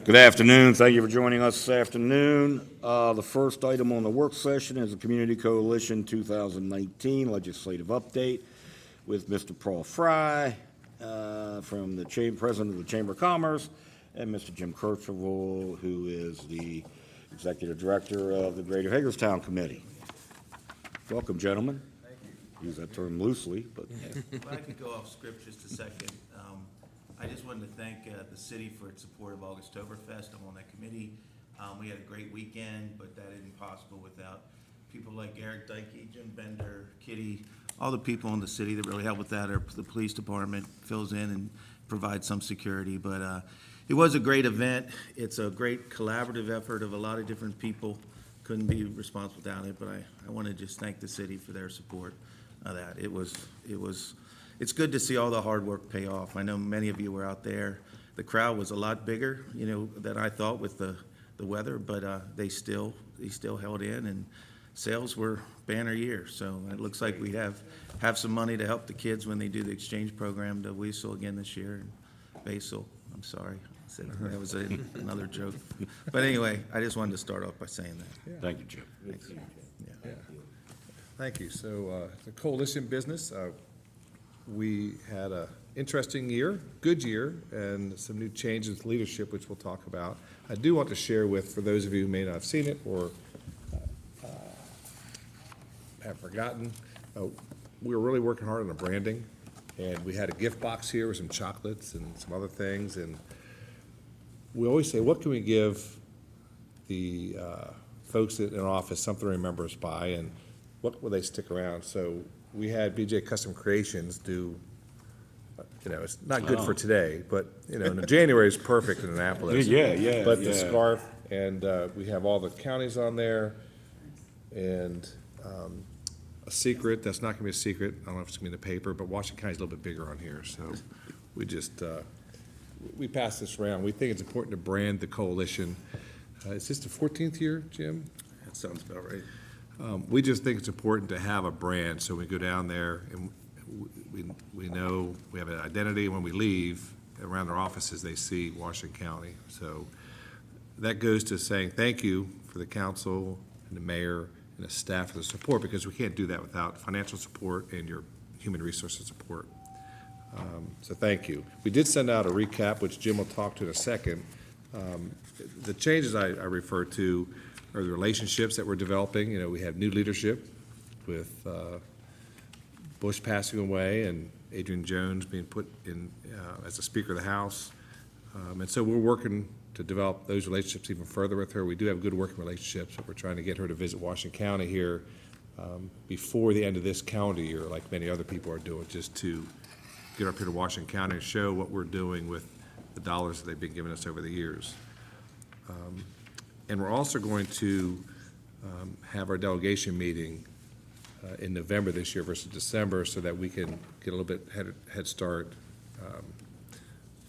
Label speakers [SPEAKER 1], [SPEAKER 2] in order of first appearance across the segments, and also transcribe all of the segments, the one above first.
[SPEAKER 1] Good afternoon. Thank you for joining us this afternoon. The first item on the work session is the Community Coalition 2019 legislative update with Mr. Paul Fry from the President of the Chamber of Commerce and Mr. Jim Kirchhoff, who is the Executive Director of the Greater Hagerstown Committee. Welcome, gentlemen.
[SPEAKER 2] Thank you.
[SPEAKER 1] Use that term loosely, but
[SPEAKER 2] If I could go off script just a second. I just wanted to thank the city for its support of August-Toberfest. I'm on that committee. We had a great weekend, but that isn't possible without people like Eric Dykey, Jim Bender, Kitty, all the people in the city that really help with that. Or the police department fills in and provides some security. But it was a great event. It's a great collaborative effort of a lot of different people. Couldn't be responsible without it, but I want to just thank the city for their support of that. It's good to see all the hard work pay off. I know many of you were out there. The crowd was a lot bigger, than I thought with the weather, but they still held in, and sales were banner year. So it looks like we have some money to help the kids when they do the exchange program to Weasel again this year. And Basil, I'm sorry, I said that was another joke. But anyway, I just wanted to start off by saying that.
[SPEAKER 1] yeah. Thank you, Jim.
[SPEAKER 2] Thanks. Yeah.
[SPEAKER 3] Thank you. So the coalition business, we had an interesting year, good year, and some new changes with leadership, which we'll talk about. I do want to share with, for those of you who may not have seen it or have forgotten, we were really working hard on the branding, and we had a gift box here with some chocolates and some other things, and we always say, what can we give the folks in office something to remember us by, and what will they stick around? So we had BJ Custom Creations do, it's not good for today, but, January is perfect in Annapolis.
[SPEAKER 1] Yeah.
[SPEAKER 3] But the scarf, and we have all the counties on there, and a secret, that's not gonna be a secret, I don't know if it's gonna be in the paper, but Washington County's a little bit bigger on here, so we just, we passed this around. We think it's important to brand the coalition. Is this the 14th year, Jim?
[SPEAKER 2] That sounds about right.
[SPEAKER 3] We just think it's important to have a brand, so we go down there and we know we have an identity. When we leave around our offices, they see Washington County. So that goes to saying thank you for the council and the mayor and the staff for the support, because we can't do that without financial support and your human resources support. So thank you. We did send out a recap, which Jim will talk to in a second. The changes I referred to are the relationships that we're developing. We have new leadership with Bush passing away and Adrian Jones being put in as the Speaker of the House. And so we're working to develop those relationships even further with her. We do have good working relationships, but we're trying to get her to visit Washington County here before the end of this calendar year, like many other people are doing, just to get up here to Washington County and show what we're doing with the dollars that they've been giving us over the years. And we're also going to have our delegation meeting in November this year versus December, so that we can get a little bit head start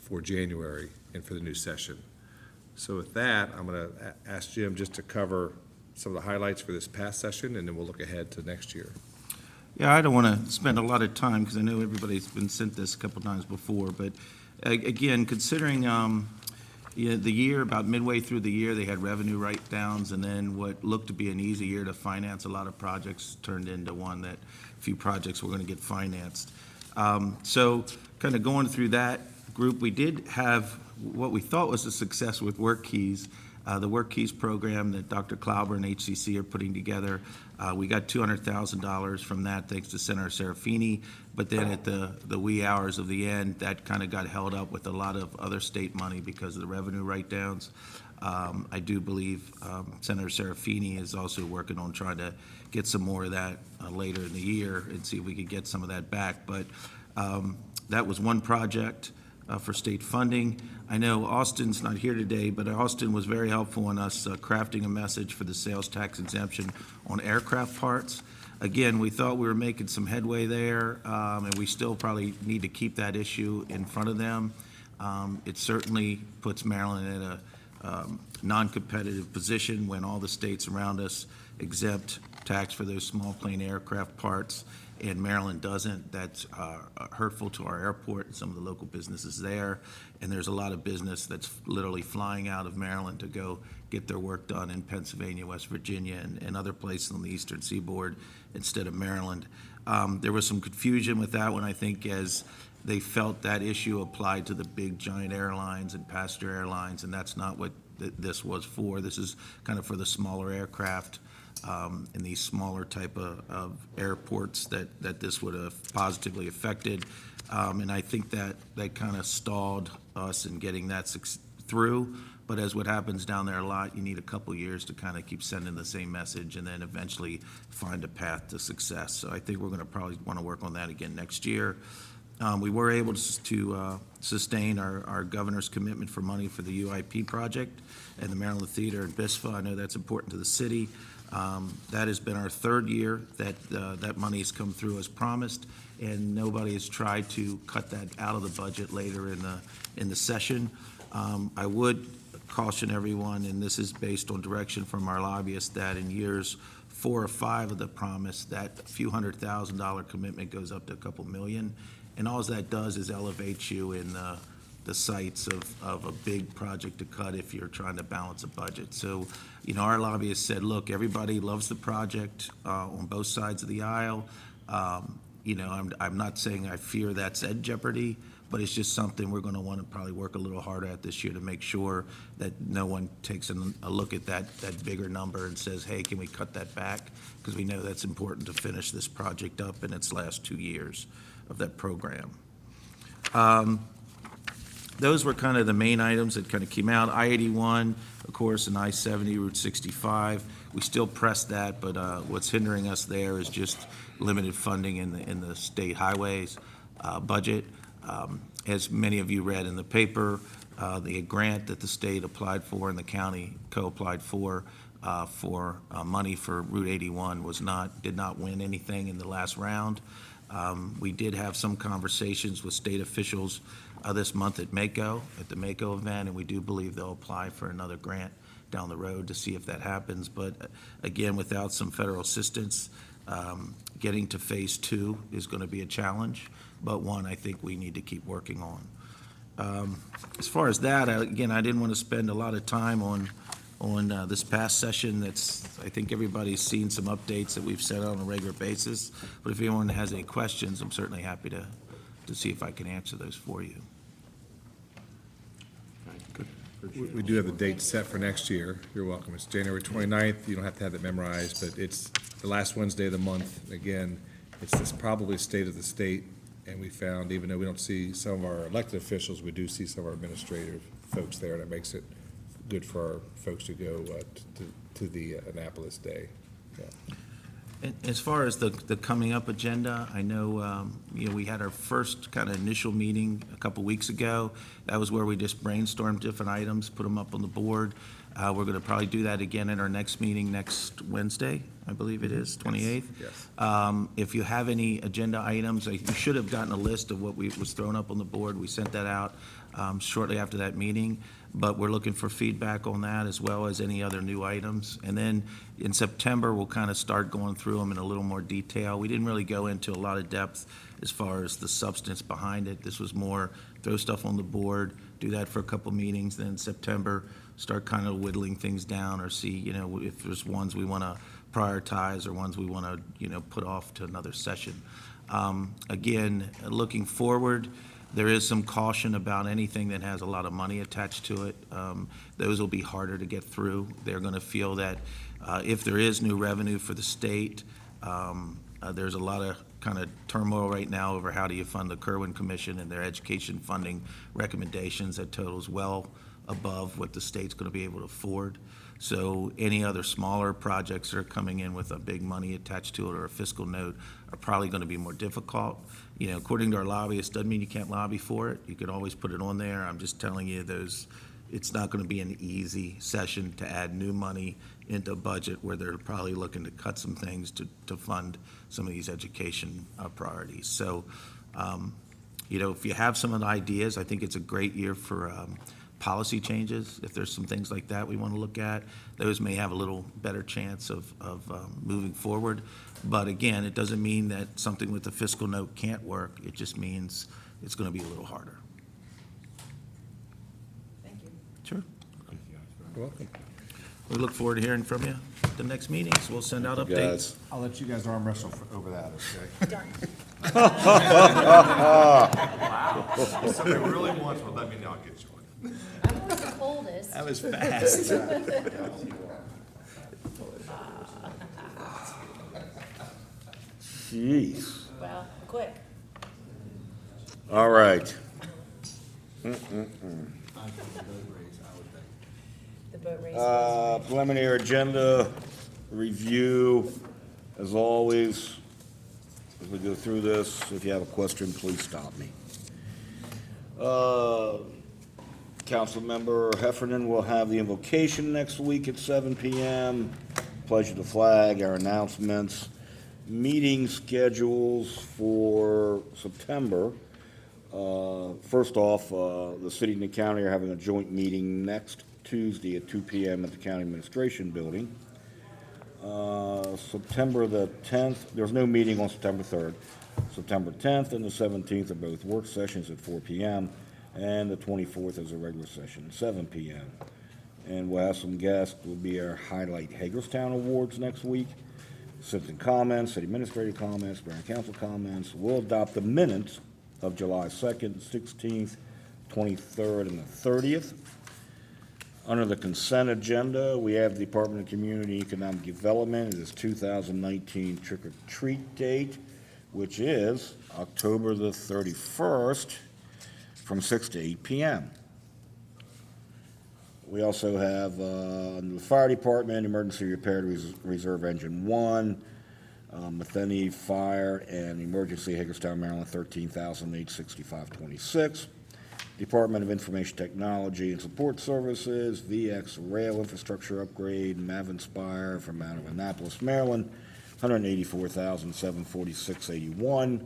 [SPEAKER 3] for January and for the new session. So with that, I'm going to ask Jim just to cover some of the highlights for this past session, and then we'll look ahead to next year.
[SPEAKER 2] Yeah, I don't want to spend a lot of time because I know everybody's been sent this a couple times before, but again, considering the year, about midway through the year, they had revenue write-downs, and then what looked to be an easy year to finance a lot of projects turned into one that a few projects were going to get financed. So kind of going through that group, we did have what we thought was a success with Work Keys. The Work Keys program that Dr. Klauber and HCC are putting together. We got $200,000 from that thanks to Senator Serafini, but then at the wee hours of the end, that kind of got held up with a lot of other state money because of the revenue write-downs. I do believe Senator Serafini is also working on trying to get some more of that later in the year and see if we could get some of that back. But that was one project for state funding. I know Austin's not here today, but Austin was very helpful in us crafting a message for the sales tax exemption on aircraft parts. Again, we thought we were making some headway there, and we still probably need to keep that issue in front of them. It certainly puts Maryland in a non-competitive position when all the states around us exempt tax for those small plane aircraft parts, and Maryland doesn't. That's hurtful to our airport and some of the local businesses there. And there's a lot of business that's literally flying out of Maryland to go get their work done in Pennsylvania, West Virginia, and other places on the eastern seaboard instead of Maryland. There was some confusion with that one, I think, as they felt that issue applied to the big giant airlines and passenger airlines, and that's not what this was for. This is kind of for the smaller aircraft in these smaller type of airports that this would have positively affected. And I think that kind of stalled us in getting that through. But as what happens down there a lot, you need a couple years to kind of keep sending the same message and then eventually find a path to success. So I think we're going to probably want to work on that again next year. We were able to sustain our governor's commitment for money for the UIP project and the Maryland Theater in BISFA. I know that's important to the city. That has been our third year that money has come through as promised, and nobody has tried to cut that out of the budget later in the session. I would caution everyone, and this is based on direction from our lobbyists, that in years 4 or 5 of the promise, that few $100,000 commitment goes up to a couple million. And all that does is elevate you in the sights of a big project to cut if you're trying to balance a budget. So, our lobbyists said, look, everybody loves the project on both sides of the aisle. I'm not saying I fear that's at jeopardy, but it's just something we're going to want to probably work a little harder at this year to make sure that no one takes a look at that bigger number and says, hey, can we cut that back? Because we know that's important to finish this project up in its last 2 years of that program. Those were kind of the main items that kind of came out. I-81, of course, and I-70, Route 65. We still press that, but what's hindering us there is just limited funding in the state highways budget. As many of you read in the paper, the grant that the state applied for and the county co-applied for money for Route 81 did not win anything in the last round. We did have some conversations with state officials this month at the Mako event, and we do believe they'll apply for another grant down the road to see if that happens. But again, without some federal assistance, getting to phase 2 is going to be a challenge, but one I think we need to keep working on. As far as that, I didn't want to spend a lot of time on this past session. I think everybody's seen some updates that we've set on a regular basis, but if anyone has any questions, I'm certainly happy to see if I can answer those for you.
[SPEAKER 3] We do have the date set for next year. You're welcome. It's January 29th. You don't have to have it memorized, but it's the last Wednesday of the month. Again, it's probably state of the state, and we found, even though we don't see some of our elected officials, we do see some of our administrative folks there, and it makes it good for our folks to go to the Annapolis Day. Yeah.
[SPEAKER 2] As far as the coming up agenda, I know, we had our first kind of initial meeting a couple weeks ago. That was where we just brainstormed different items, put them up on the board. We're going to probably do that again in our next meeting next Wednesday, I believe it is, 28th.
[SPEAKER 3] Yes.
[SPEAKER 2] If you have any agenda items, you should have gotten a list of what was thrown up on the board. We sent that out shortly after that meeting, but we're looking for feedback on that as well as any other new items. And then in September, we'll kind of start going through them in a little more detail. We didn't really go into a lot of depth as far as the substance behind it. This was more throw stuff on the board, do that for a couple meetings, then in September, start kind of whittling things down or see, if there's ones we want to prioritize or ones we want to, put off to another session. Again, looking forward, there is some caution about anything that has a lot of money attached to it. Those will be harder to get through. They're going to feel that if there is new revenue for the state, there's a lot of kind of turmoil right now over how do you fund the Kirwan Commission and their education funding recommendations that totals well above what the state's going to be able to afford. So any other smaller projects that are coming in with a big money attached to it or a fiscal note are probably going to be more difficult. According to our lobbyists, doesn't mean you can't lobby for it. You could always put it on there. I'm just telling you it's not going to be an easy session to add new money into a budget where they're probably looking to cut some things to fund some of these education priorities. So, if you have some of the ideas, I think it's a great year for policy changes, if there's some things like that we want to look at, those may have a little better chance of moving forward. But again, it doesn't mean that something with the fiscal note can't work. It just means it's going to be a little harder.
[SPEAKER 4] Thank you.
[SPEAKER 2] Sure.
[SPEAKER 3] You're welcome.
[SPEAKER 2] We look forward to hearing from you at the next meetings. We'll send out updates.
[SPEAKER 1] Guys.
[SPEAKER 3] I'll let you guys arm wrestle over that, okay?
[SPEAKER 4] Done.
[SPEAKER 3] If somebody really wants one, let me know, I'll get you one.
[SPEAKER 4] I'm always the coldest.
[SPEAKER 2] That was fast.
[SPEAKER 1] Jeez.
[SPEAKER 4] Well, quick.
[SPEAKER 1] All right.
[SPEAKER 4] The boat race.
[SPEAKER 1] Preliminary agenda review, as always, as we go through this, if you have a question, please stop me. Councilmember Heffernan will have the invocation next week at 7 p.m. Pledge of the flag, our announcements, meeting schedules for September. First off, the city and the county are having a joint meeting next Tuesday at 2 p.m. at the County Administration Building. September the 10th, there's no meeting on September 3rd. September 10th and the 17th are both work sessions at 4 p.m. and the 24th is a regular session at 7 p.m. And we'll have some guests. Will be our Highlight Hagerstown Awards next week. Citizen comments, city administrative comments, mayor and council comments. We'll adopt the minutes of July 2nd, 16th, 23rd, and the 30th. Under the consent agenda, we have the Department of Community Economic Development. It is 2019 trick-or-treat date, which is October the 31st from 6 to 8 p.m. We also have, under the Fire Department, Emergency Repair Reserve Engine 1, Metheny Fire and Emergency, Hagerstown, Maryland, $13,865.26. Department of Information Technology and Support Services, VX Rail Infrastructure Upgrade, Mavinspire from out of Annapolis, Maryland, $184,746.81.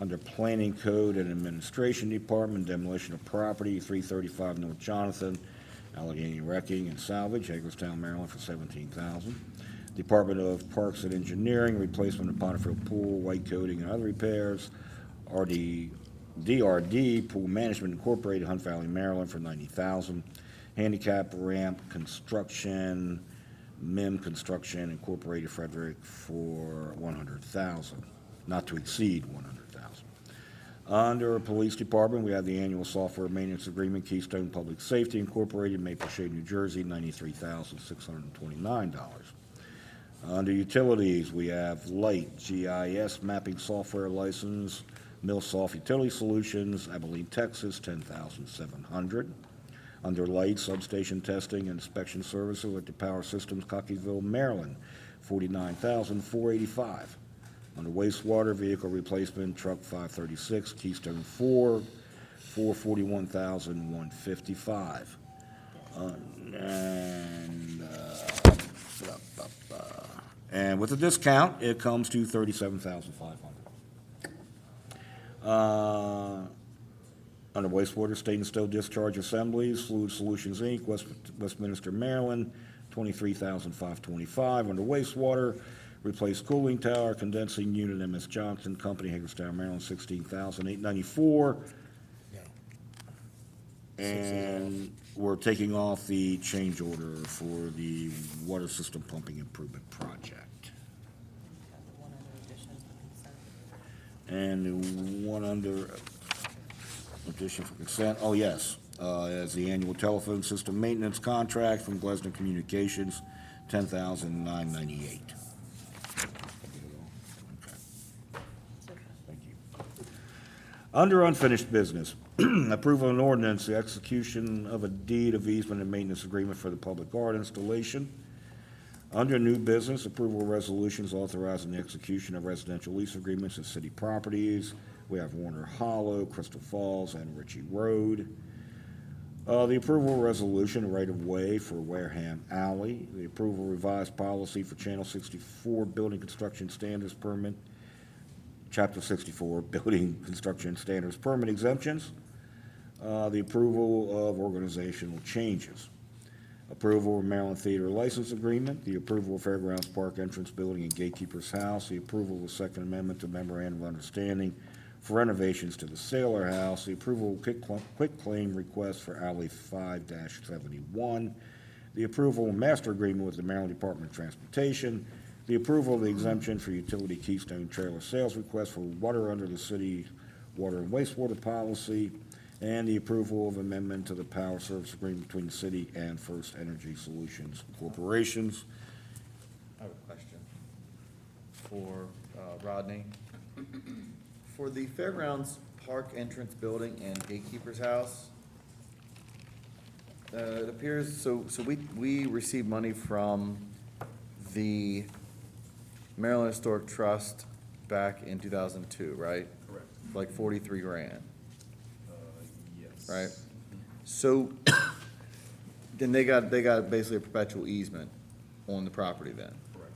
[SPEAKER 1] Under Planning Code and Administration Department, Demolition of Property, 335 North Jonathan, Allegheny Wrecking and Salvage, Hagerstown, Maryland, for $17,000. Department of Parks and Engineering, replacement of Potterfield Pool, white coating and other repairs. DRD Pool Management Incorporated, Hunt Valley, Maryland, for $90,000. Handicap Ramp Construction, MIM Construction Incorporated, Frederick, for $100,000, not to exceed $100,000. Under Police Department, we have the annual software maintenance agreement, Keystone Public Safety Incorporated, Maple Shade, New Jersey, $93,629. Under Utilities, we have Light GIS Mapping Software License, Millsoft Utility Solutions, Abilene, Texas, $10,700. Under Light, Substation Testing and Inspection Services at the Power Systems, Cockeysville, Maryland, $49,485. Under Wastewater, Vehicle Replacement, Truck 536, Keystone 4, $441,155. And with a discount, it comes to $37,500. Under Wastewater, State and Stowe Discharge Assemblies, Fluid Solutions, Inc., Westminster, Maryland, $23,525. Under Wastewater, replace cooling tower, condensing unit, MS Johnson Company, Hagerstown, Maryland, $16,894. And we're taking off the change order for the water system pumping improvement project. And the one under addition for consent, oh yes, as the annual telephone system maintenance contract from Glesner Communications, $10,998. Thank you. Under unfinished business, approval of an ordinance, the execution of a deed of easement and maintenance agreement for the public art installation. Under new business, approval of resolutions authorizing the execution of residential lease agreements at city properties. We have Warner Hollow, Crystal Falls, and Ritchie Road. The approval resolution, right-of-way for Wareham Alley. The approval revised policy for Channel 64 Building Construction Standards Permit, Chapter 64 Building Construction Standards Permit exemptions. The approval of organizational changes. Approval of Maryland Theater License Agreement, the approval of Fairgrounds Park Entrance Building and Gatekeeper's House, the approval of the Second Amendment to Memorandum of Understanding for renovations to the Sailor House, the approval of quitclaim request for Alley 5-71, the approval of master agreement with the Maryland Department of Transportation, the approval of the exemption for utility Keystone trailer sales request for water under the city water and wastewater policy, and the approval of amendment to the power service agreement between the city and First Energy Solutions Corporations.
[SPEAKER 5] I have a question for Rodney. For the Fairgrounds Park Entrance Building and Gatekeeper's House, it appears, so we received money from the Maryland Historic Trust back in 2002, right?
[SPEAKER 6] Correct.
[SPEAKER 5] Like 43 grand,
[SPEAKER 6] Yes.
[SPEAKER 5] right? So then they got basically a perpetual easement on the property then?
[SPEAKER 6] Correct.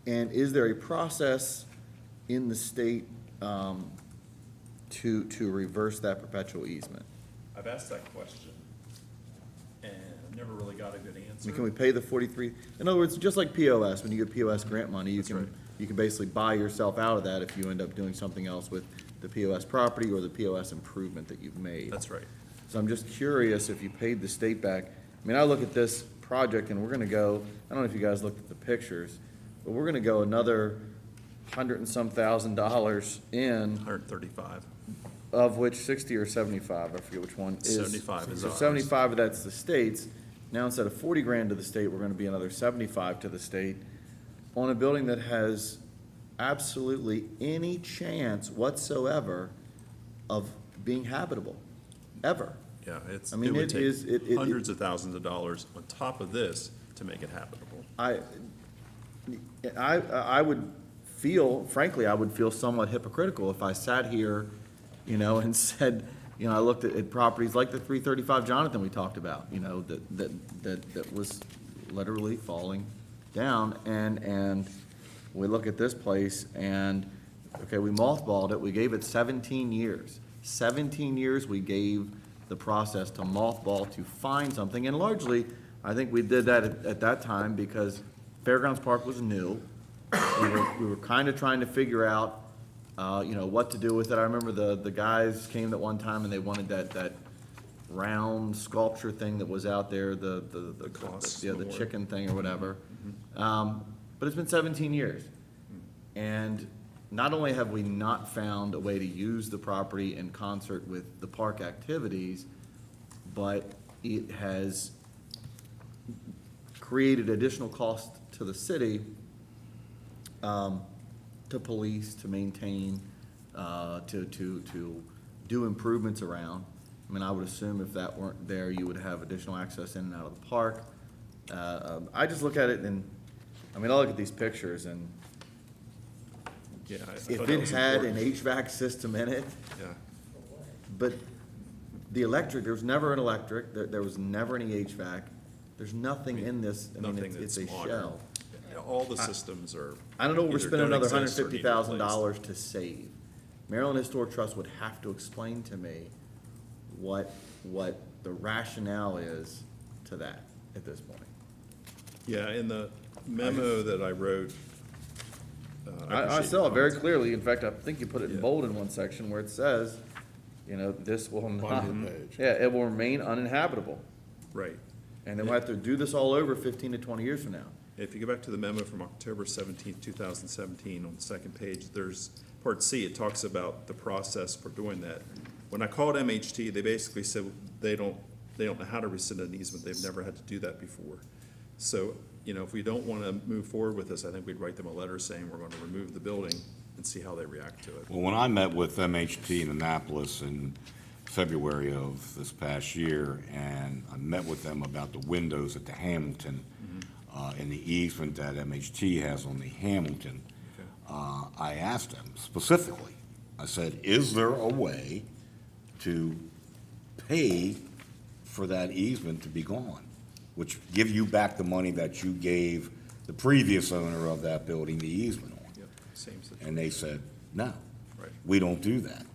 [SPEAKER 5] And is there a process in the state to reverse that perpetual easement?
[SPEAKER 6] I've asked that question and never really got a good
[SPEAKER 5] I
[SPEAKER 6] answer.
[SPEAKER 5] mean, can we pay the 43? In other words, just like POS, when you get POS grant money, you
[SPEAKER 6] That's right.
[SPEAKER 5] can basically buy yourself out of that if you end up doing something else with the POS property or the POS improvement that you've made.
[SPEAKER 6] That's right.
[SPEAKER 5] So I'm just curious if you paid the state back. I mean, I look at this project and we're gonna go, I don't know if you guys looked at the pictures, but we're gonna go another $100 and some thousand in,
[SPEAKER 6] 135.
[SPEAKER 5] of which 60 or 75, I forget which one is.
[SPEAKER 6] 75 is
[SPEAKER 5] So
[SPEAKER 6] ours.
[SPEAKER 5] 75 of that's the state's. Now instead of 40 grand to the state, we're gonna be another 75 to the state on a building that has absolutely any chance whatsoever of being habitable, ever.
[SPEAKER 6] Yeah, it's,
[SPEAKER 5] I
[SPEAKER 6] it
[SPEAKER 5] mean,
[SPEAKER 6] would
[SPEAKER 5] it
[SPEAKER 6] take
[SPEAKER 5] is- it-
[SPEAKER 6] hundreds of thousands of dollars on top of this to make it habitable.
[SPEAKER 5] I would feel, frankly, I would feel somewhat hypocritical if I sat here, and said, I looked at properties like the 335 Jonathan we talked about, that was literally falling down, and we look at this place, and, okay, we mothballed it, we gave it 17 years. 17 years we gave the process to mothball to find something, and largely, I think we did that at that time because Fairgrounds Park was new. We were kind of trying to figure out, what to do with it. I remember the guys came that one time and they wanted that round sculpture thing that was out there, the
[SPEAKER 6] Colossus
[SPEAKER 5] the
[SPEAKER 6] Memorial.
[SPEAKER 5] chicken thing or whatever. But it's been 17 years. And not only have we not found a way to use the property in concert with the park activities, but it has created additional cost to the city, to police, to maintain, to do improvements around. I mean, I would assume if that weren't there, you would have additional access in and out of the park. I just look at it and, I look at these pictures and
[SPEAKER 6] Yeah. I thought
[SPEAKER 5] if
[SPEAKER 6] that
[SPEAKER 5] it
[SPEAKER 6] was
[SPEAKER 5] had an
[SPEAKER 6] important.
[SPEAKER 5] HVAC system in it,
[SPEAKER 6] Yeah,
[SPEAKER 5] but the electric, there was never an electric, there was never any HVAC. There's nothing in this,
[SPEAKER 6] nothing
[SPEAKER 5] it's a
[SPEAKER 6] that's modern.
[SPEAKER 5] shell.
[SPEAKER 6] Yeah, all the systems are.
[SPEAKER 5] I don't know, we're
[SPEAKER 6] either
[SPEAKER 5] spending
[SPEAKER 6] don't
[SPEAKER 5] another
[SPEAKER 6] exist or need to be
[SPEAKER 5] $150,000 to save. Maryland Historic Trust would have to explain to me what the rationale is to that at this point.
[SPEAKER 6] replaced. Yeah, in the memo that I wrote.
[SPEAKER 5] I
[SPEAKER 6] appreciate
[SPEAKER 5] saw
[SPEAKER 6] your
[SPEAKER 5] it very
[SPEAKER 6] comments.
[SPEAKER 5] clearly, in fact, I think you put it in
[SPEAKER 6] Yeah.
[SPEAKER 5] bold in one section where it says, this will not,
[SPEAKER 3] Bottom of the page.
[SPEAKER 5] yeah, it will remain uninhabitable.
[SPEAKER 6] Right.
[SPEAKER 5] And then we'll have to do this all over 15 to 20 years from now.
[SPEAKER 6] If you go back to the memo from October 17th, 2017, on the second page, there's Part C, it talks about the process for doing that. When I called MHT, they basically said they don't know how to rescind an easement, they've never had to do that before. So, if we don't want to move forward with this, I think we'd write them a letter saying we're going to remove the building and see how they react to it.
[SPEAKER 1] Well, when I met with MHT in Annapolis in February of this past year, and I met with them about the windows at the Hamilton, and the easement that MHT has on the Hamilton, I asked them specifically, I said, is there a way to pay for that easement to be gone? Which give you back the money that you gave the previous owner of that building the easement on.
[SPEAKER 6] Yep, same situation.
[SPEAKER 1] And they said, no,
[SPEAKER 6] Right.
[SPEAKER 1] we don't do that.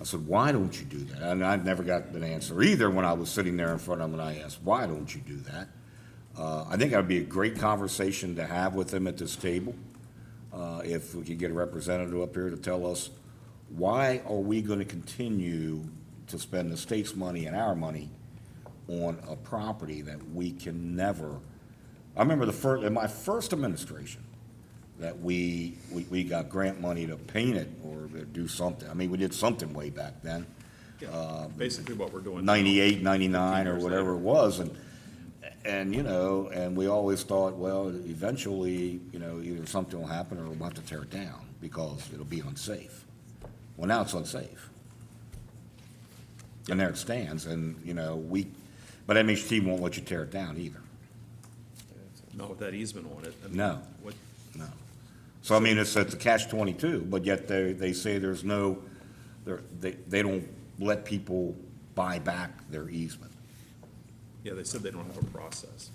[SPEAKER 1] I said, why don't you do that? And I've never got an answer either when I was sitting there in front of him and I asked, why don't you do that? I think that would be a great conversation to have with him at this table. If we could get a representative up here to tell us, why are we gonna continue to spend the state's money and our money on a property that we can never, I remember in my first administration, that we got grant money to paint it or to do something. I mean, we did something way back then,
[SPEAKER 6] Basically what we're doing.
[SPEAKER 1] 98, 99, or
[SPEAKER 6] 15 years
[SPEAKER 1] whatever it was, and, you know, and we always thought, well, eventually, you know, either something will happen or we'll have to tear it down because it'll be unsafe. Well, now it's unsafe. And there it stands, and, you know, but MHT won't let you tear it down either.
[SPEAKER 6] Not with that easement on it. I mean,
[SPEAKER 1] No.
[SPEAKER 6] What,
[SPEAKER 1] No. So, I mean, it's a catch-22, but yet they say there's no, they don't let people buy back their easement.
[SPEAKER 6] yeah, they said they don't have a process.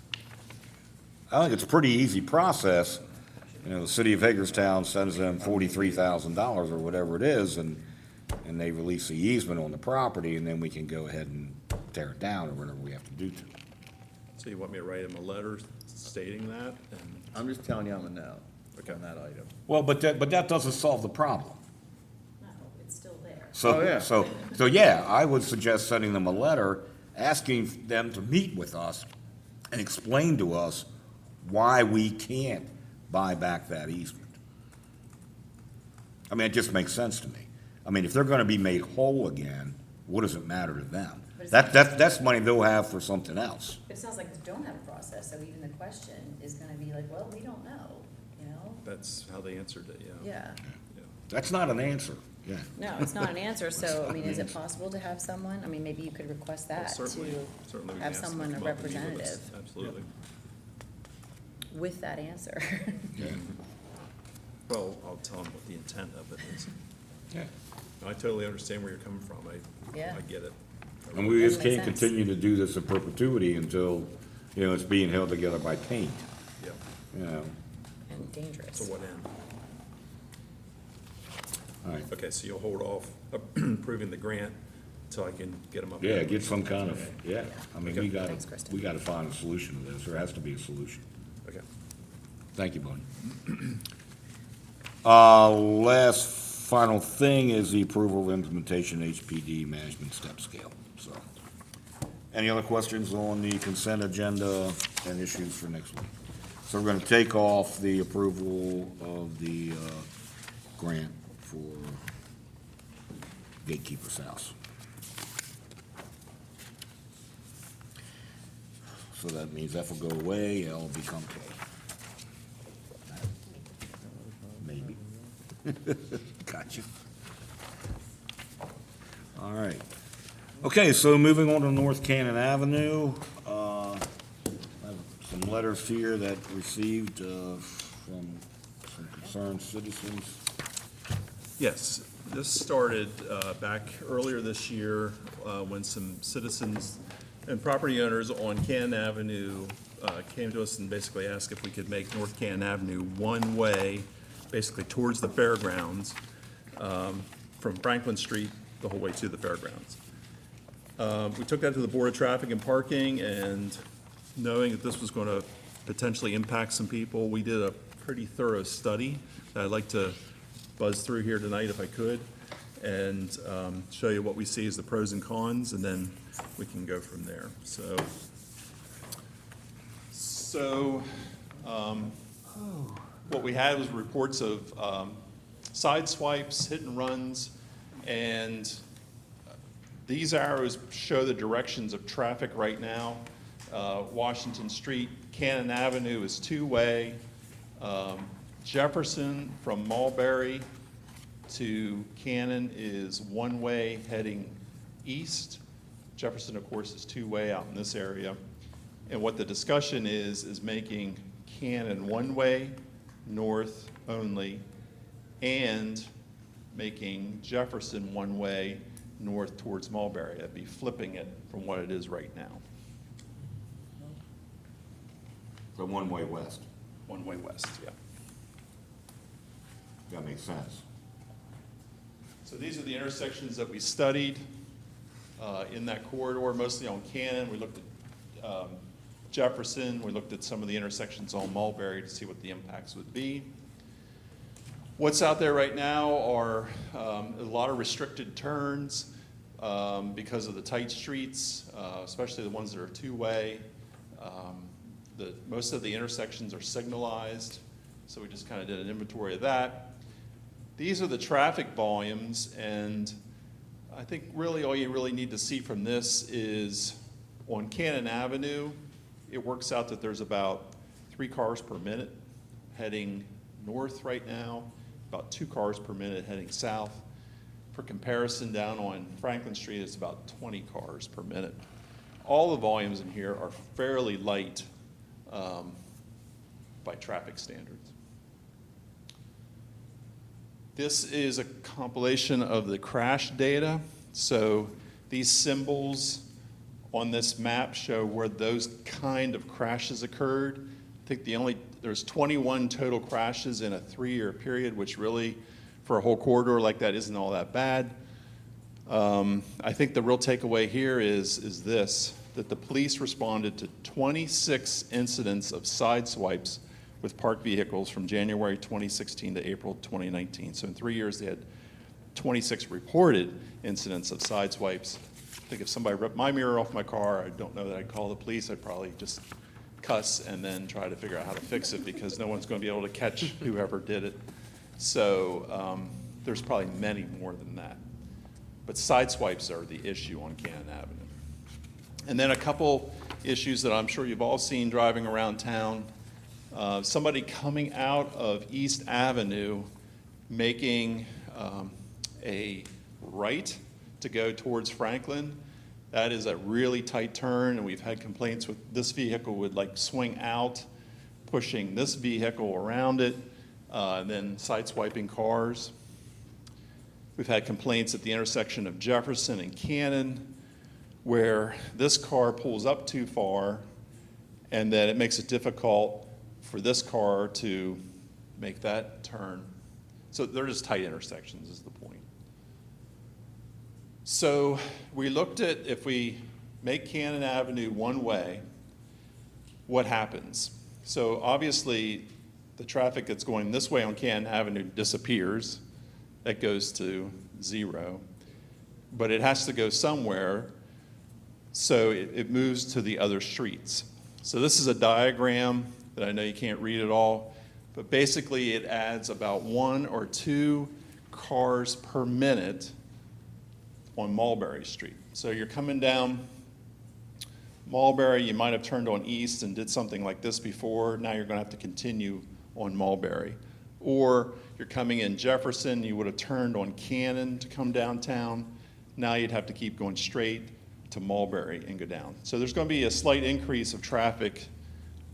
[SPEAKER 1] I think it's a pretty easy process. You know, the city of Hagerstown sends them $43,000 or whatever it is, and they release the easement on the property, and then we can go ahead and tear it down or whatever we have to do to it.
[SPEAKER 6] So you want me to write him a letter stating that? And
[SPEAKER 5] I'm just telling you I'm a no
[SPEAKER 6] Okay.
[SPEAKER 5] on that item.
[SPEAKER 1] Well, but that doesn't solve the problem.
[SPEAKER 4] No, it's still there.
[SPEAKER 1] So,
[SPEAKER 5] Oh, yeah.
[SPEAKER 1] so yeah, I would suggest sending them a letter, asking them to meet with us and explain to us why we can't buy back that easement. I mean, it just makes sense to me. I mean, if they're gonna be made whole again, what does it matter to them?
[SPEAKER 4] But
[SPEAKER 1] That's money they'll have for something else.
[SPEAKER 4] But it sounds like they don't have a process, so even the question is gonna be like, well, we don't know, you know?
[SPEAKER 6] that's how they answered it, yeah.
[SPEAKER 4] Yeah.
[SPEAKER 6] Yeah.
[SPEAKER 1] That's not an answer, yeah.
[SPEAKER 4] No, it's not an answer, so, I mean, is it possible to have someone, I mean, maybe you could request
[SPEAKER 6] Well,
[SPEAKER 4] that,
[SPEAKER 6] certainly
[SPEAKER 4] to
[SPEAKER 6] we can
[SPEAKER 4] have
[SPEAKER 6] ask them to
[SPEAKER 4] someone, a
[SPEAKER 6] come up and meet with us.
[SPEAKER 4] representative,
[SPEAKER 6] Absolutely.
[SPEAKER 4] with that answer.
[SPEAKER 6] Well, I'll tell them what the intent of it is.
[SPEAKER 1] Yeah.
[SPEAKER 6] I totally understand where you're coming from.
[SPEAKER 4] Yeah.
[SPEAKER 6] I get it.
[SPEAKER 1] And we just
[SPEAKER 4] Doesn't make
[SPEAKER 1] can't
[SPEAKER 4] sense.
[SPEAKER 1] continue to do this in perpetuity until, you know, it's being held together by paint,
[SPEAKER 6] Yeah.
[SPEAKER 1] you know.
[SPEAKER 4] And dangerous.
[SPEAKER 6] To what end?
[SPEAKER 1] All right.
[SPEAKER 6] Okay, so you'll hold off approving the grant until I can get them up.
[SPEAKER 1] Yeah, get some kind of, yeah, I mean,
[SPEAKER 6] Okay.
[SPEAKER 1] we
[SPEAKER 4] Thanks, Kristen.
[SPEAKER 1] gotta find a solution to this, there has to be a solution.
[SPEAKER 6] Okay.
[SPEAKER 1] Thank you, buddy. Last final thing is the approval of implementation HPD management step scale, so. Any other questions on the consent agenda and issues for next week? So we're gonna take off the approval of the, grant for Gatekeeper's House. So that means F will go away, L will become K. Maybe. Gotcha. All right. Okay, so moving on to North Cannon Avenue. I have some letters here that received from some concerned citizens.
[SPEAKER 6] Yes, this started back earlier this year when some citizens and property owners on Cannon Avenue came to us and basically asked if we could make North Cannon Avenue one-way, basically towards the fairgrounds, from Franklin Street the whole way to the fairgrounds. We took that to the Board of Traffic and Parking, and knowing that this was going to potentially impact some people, we did a pretty thorough study that I'd like to buzz through here tonight if I could, and show you what we see as the pros and cons, and then we can go from there. So, what we had was reports of side swipes, hit and runs, and these arrows show the directions of traffic right now. Washington Street, Cannon Avenue is two-way. Jefferson from Mulberry to Cannon is one-way heading east. Jefferson, of course, is two-way out in this area. And what the discussion is making Cannon one-way, north only, and making Jefferson one-way, north towards Mulberry. That'd be flipping it from what it is right now.
[SPEAKER 1] So one-way west,
[SPEAKER 6] One-way west, yeah.
[SPEAKER 1] that makes sense.
[SPEAKER 6] So these are the intersections that we studied in that corridor, mostly on Cannon. We looked at Jefferson. We looked at some of the intersections on Mulberry to see what the impacts would be. What's out there right now are a lot of restricted turns because of the tight streets, especially the ones that are two-way. Most of the intersections are signalized, so we just kind of did an inventory of that. These are the traffic volumes, and I think really all you really need to see from this is on Cannon Avenue, it works out that there's about 3 cars per minute heading north right now, about 2 cars per minute heading south. For comparison, down on Franklin Street, it's about 20 cars per minute. All the volumes in here are fairly light by traffic standards. This is a compilation of the crash data. So these symbols on this map show where those kind of crashes occurred. I think there's 21 total crashes in a 3-year period, which really, for a whole corridor like that, isn't all that bad. I think the real takeaway here is this, that the police responded to 26 incidents of side swipes with parked vehicles from January 2016 to April 2019. So in 3 years, they had 26 reported incidents of side swipes. I think if somebody ripped my mirror off my car, I don't know that I'd call the police. I'd probably just cuss and then try to figure out how to fix it because no one's going to be able to catch whoever did it. So there's probably many more than that. But side swipes are the issue on Cannon Avenue. And then a couple issues that I'm sure you've all seen driving around town. Somebody coming out of East Avenue making a right to go towards Franklin. That is a really tight turn, and we've had complaints with this vehicle would like swing out, pushing this vehicle around it, and then sideswiping cars. We've had complaints at the intersection of Jefferson and Cannon, where this car pulls up too far, and then it makes it difficult for this car to make that turn. So they're just tight intersections is the point. So we looked at if we make Cannon Avenue one way, what happens? So obviously the traffic that's going this way on Cannon Avenue disappears. That goes to 0. But it has to go somewhere, so it moves to the other streets. So this is a diagram that I know you can't read at all, but basically it adds about 1 or 2 cars per minute on Mulberry Street. So you're coming down Mulberry, you might have turned on East and did something like this before, now you're gonna have to continue on Mulberry. Or you're coming in Jefferson, you would have turned on Cannon to come downtown, now you'd have to keep going straight to Mulberry and go down. So there's gonna be a slight increase of traffic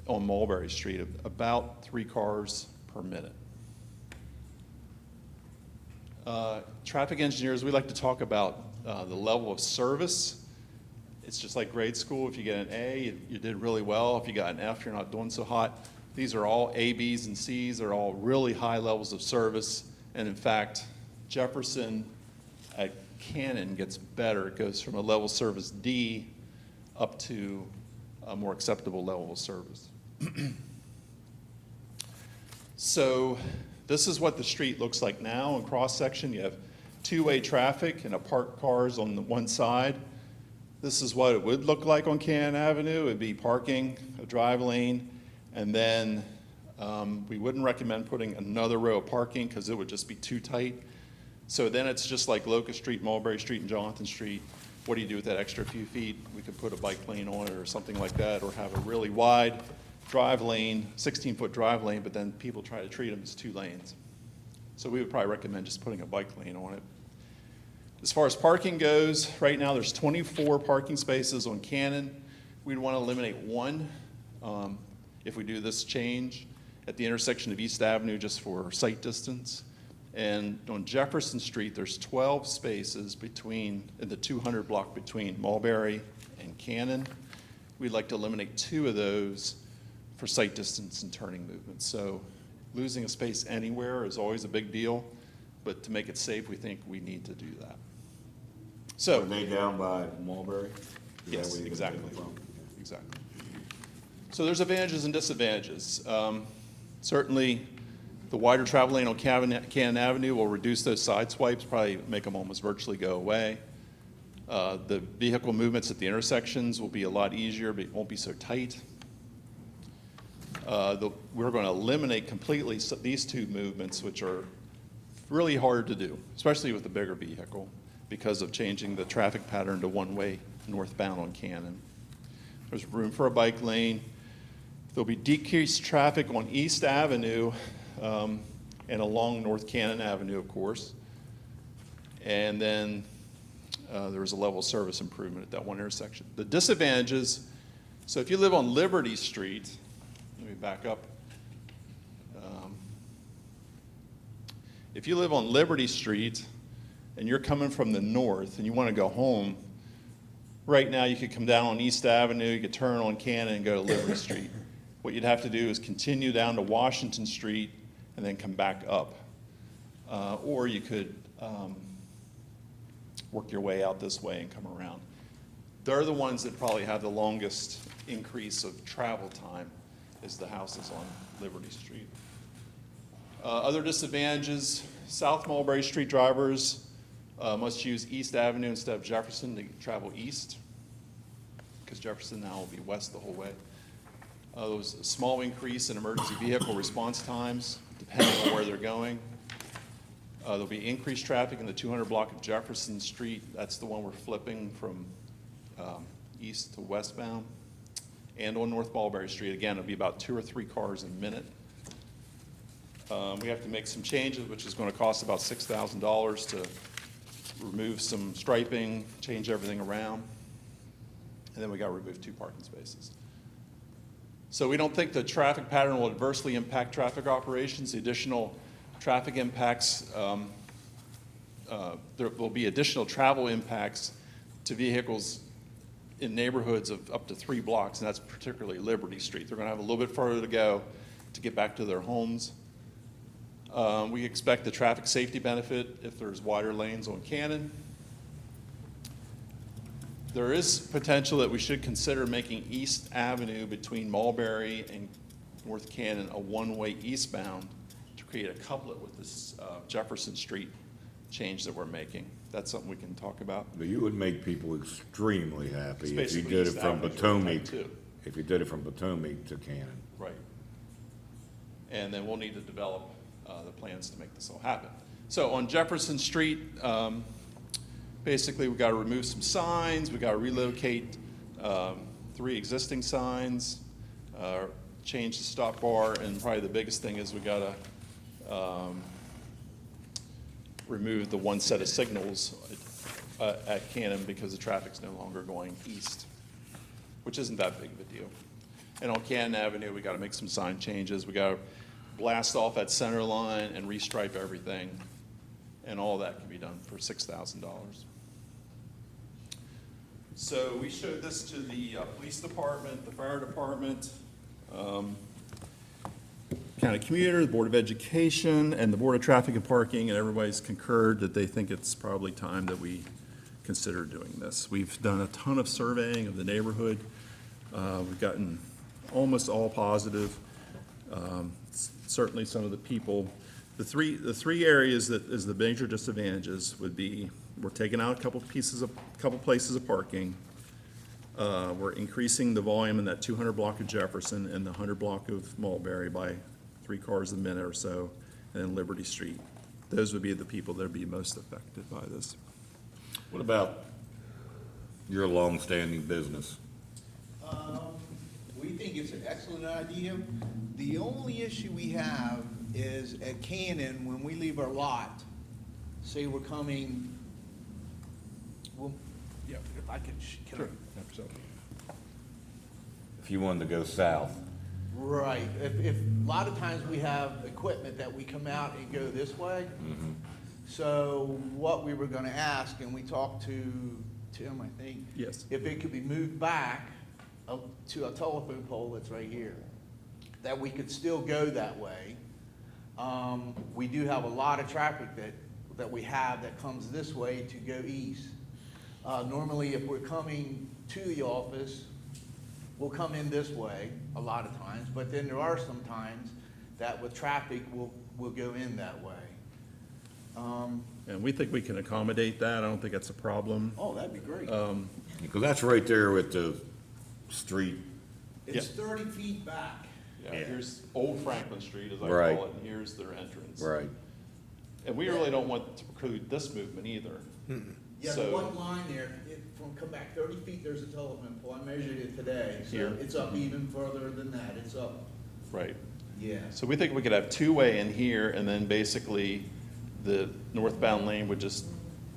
[SPEAKER 6] on Mulberry Street, of about 3 cars per minute. Traffic engineers, we like to talk about the level of service. It's just like grade school. If you get an A, you did really well. If you got an F, you're not doing so hot. These are all A, Bs, and Cs. They're all really high levels of service. And in fact, Jefferson at Cannon gets better. It goes from a level service D up to a more acceptable level of service. So this is what the street looks like now in cross-section. You have 2-way traffic and a parked cars on the one side. This is what it would look like on Cannon Avenue. It would be parking, a drive lane, and then we wouldn't recommend putting another row of parking because it would just be too tight. So then it's just like Locust Street, Mulberry Street, and Jonathan Street. What do you do with that extra few feet? We could put a bike lane on it or something like that, or have a really wide drive lane, 16-foot drive lane, but then people try to treat them as 2 lanes. So we would probably recommend just putting a bike lane on it. As far as parking goes, right now there's 24 parking spaces on Cannon. We'd want to eliminate 1 if we do this change at the intersection of East Avenue just for sight distance. And on Jefferson Street, there's 12 spaces in the 200 block between Mulberry and Cannon. We'd like to eliminate 2 of those for sight distance and turning movement. So losing a space anywhere is always a big deal. but to make it safe, we think we need to do that.
[SPEAKER 1] Are
[SPEAKER 6] So,
[SPEAKER 1] they down by Mulberry? Is that
[SPEAKER 6] yes,
[SPEAKER 1] where you're gonna
[SPEAKER 6] exactly,
[SPEAKER 1] take them from?
[SPEAKER 6] exactly. So there's advantages and disadvantages. Certainly, the wider travel lane on Cannon Avenue will reduce those side swipes, probably make them almost virtually go away. The vehicle movements at the intersections will be a lot easier, but it won't be so tight. We're going to eliminate completely these two movements, which are really hard to do, especially with a bigger vehicle, because of changing the traffic pattern to one-way northbound on Cannon. There's room for a bike lane. There'll be decreased traffic on East Avenue and along North Cannon Avenue, of course. And then there was a level of service improvement at that one intersection. The disadvantages, so if you live on Liberty Street, let me back up. If you live on Liberty Street and you're coming from the north and you want to go home, right now you could come down on East Avenue, you could turn on Cannon and go to Liberty Street. What you'd have to do is continue down to Washington Street and then come back up. Or you could work your way out this way and come around. They're the ones that probably have the longest increase of travel time, is the houses on Liberty Street. Other disadvantages, South Mulberry Street drivers must use East Avenue instead of Jefferson to travel east, because Jefferson now will be west the whole way. There was a small increase in emergency vehicle response times, depending on where they're going. There'll be increased traffic in the 200 block of Jefferson Street. That's the one we're flipping from east to westbound. And on North Mulberry Street, again, it'll be about 2 or 3 cars a minute. We have to make some changes, which is going to cost about $6,000 to remove some striping, change everything around. And then we got to remove 2 parking spaces. So we don't think the traffic pattern will adversely impact traffic operations. The additional traffic impacts, there will be additional travel impacts to vehicles in neighborhoods of up to 3 blocks, and that's particularly Liberty Street. They're going to have a little bit further to go to get back to their homes. We expect the traffic safety benefit if there's wider lanes on Cannon. There is potential that we should consider making East Avenue between Mulberry and North Cannon a one-way eastbound to create a couplet with this Jefferson Street change that we're making. That's something we can talk about.
[SPEAKER 1] But you would make people extremely happy
[SPEAKER 6] It's
[SPEAKER 1] if you
[SPEAKER 6] basically
[SPEAKER 1] did it
[SPEAKER 6] East
[SPEAKER 1] from
[SPEAKER 6] Avenue
[SPEAKER 1] Potomac,
[SPEAKER 6] too.
[SPEAKER 1] if you did it from Potomac to Cannon.
[SPEAKER 6] Right. And then we'll need to develop the plans to make this all happen. So on Jefferson Street, basically we got to remove some signs, we got to relocate 3 existing signs, change the stop bar, and probably the biggest thing is we got to remove the one set of signals at Cannon because the traffic's no longer going east, which isn't that big of a deal. And on Cannon Avenue, we got to make some sign changes. We got to blast off that center line and restripe everything, and all that can be done for $6,000. So we showed this to the police department, the fire department, county commuter, the Board of Education, and the Board of Traffic and Parking, and everybody's concurred that they think it's probably time that we consider doing this. We've done a ton of surveying of the neighborhood. We've gotten almost all positive. Certainly some of the people, the three areas that is the major disadvantages would be, we're taking out a couple places of parking. We're increasing the volume in that 200 block of Jefferson and the 100 block of Mulberry by 3 cars a minute or so, and then Liberty Street. Those would be the people that would be most affected by this.
[SPEAKER 1] What about your longstanding business?
[SPEAKER 7] We think it's an excellent idea. The only issue we have is at Cannon, when we leave our lot, say we're coming, well, yeah, if I can,
[SPEAKER 6] Sure.
[SPEAKER 1] If you wanted to go south,
[SPEAKER 7] Right, if, a lot of times we have equipment that we come out and go this way. So what we were gonna ask, and we talked to Tim, I think.
[SPEAKER 6] Yes.
[SPEAKER 7] If it could be moved back to a telephone pole that's right here, that we could still go that way. We do have a lot of traffic that that we have that comes this way to go east. Normally, if we're coming to the office, we'll come in this way a lot of times, but then there are some times that with traffic, we'll go in that way.
[SPEAKER 6] And we think we can accommodate that. I don't think that's a problem.
[SPEAKER 7] Oh, that'd be great.
[SPEAKER 1] Because that's right there with the street.
[SPEAKER 7] It's 30 feet back.
[SPEAKER 8] Yeah, here's Old Franklin Street, as I
[SPEAKER 1] Right.
[SPEAKER 8] call it, and here's their entrance.
[SPEAKER 1] Right.
[SPEAKER 8] And we really don't want to preclude this movement either.
[SPEAKER 7] Yeah,
[SPEAKER 8] So-
[SPEAKER 7] the one line there, come back 30 feet, there's a telephone pole. I measured it today, so
[SPEAKER 8] Here.
[SPEAKER 7] it's up even further than that. It's up,
[SPEAKER 8] Right.
[SPEAKER 7] yeah.
[SPEAKER 8] So we think we could have two-way in here, and then basically the northbound lane would just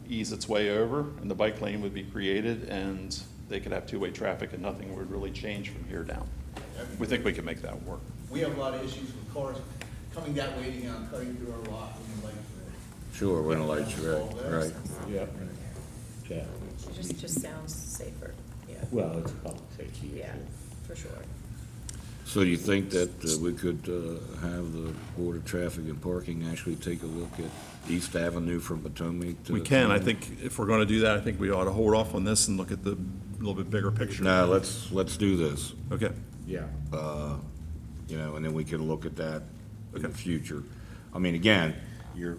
[SPEAKER 8] ease its way over, and the bike lane would be created, and they could have two-way traffic, and nothing would really change from here down. We think we can make that work.
[SPEAKER 7] We have a lot of issues with cars coming that way, cutting through our lot when the lights are.
[SPEAKER 1] Sure, when the lights are red, right.
[SPEAKER 9] Yeah. Yeah,
[SPEAKER 4] It just sounds safer, yeah,
[SPEAKER 9] well, it's a public safety issue.
[SPEAKER 4] yeah, for sure.
[SPEAKER 1] So you think that we could have the Board of Traffic and Parking actually take a look at East Avenue from Potomac to?
[SPEAKER 6] We can. I think if we're going to do that, I think we ought to hold off on this and look at the little bit bigger picture.
[SPEAKER 1] No, let's do this,
[SPEAKER 6] Okay.
[SPEAKER 9] Yeah.
[SPEAKER 1] you know, and then we can look at that in the
[SPEAKER 6] Okay.
[SPEAKER 1] future. I mean, again, you're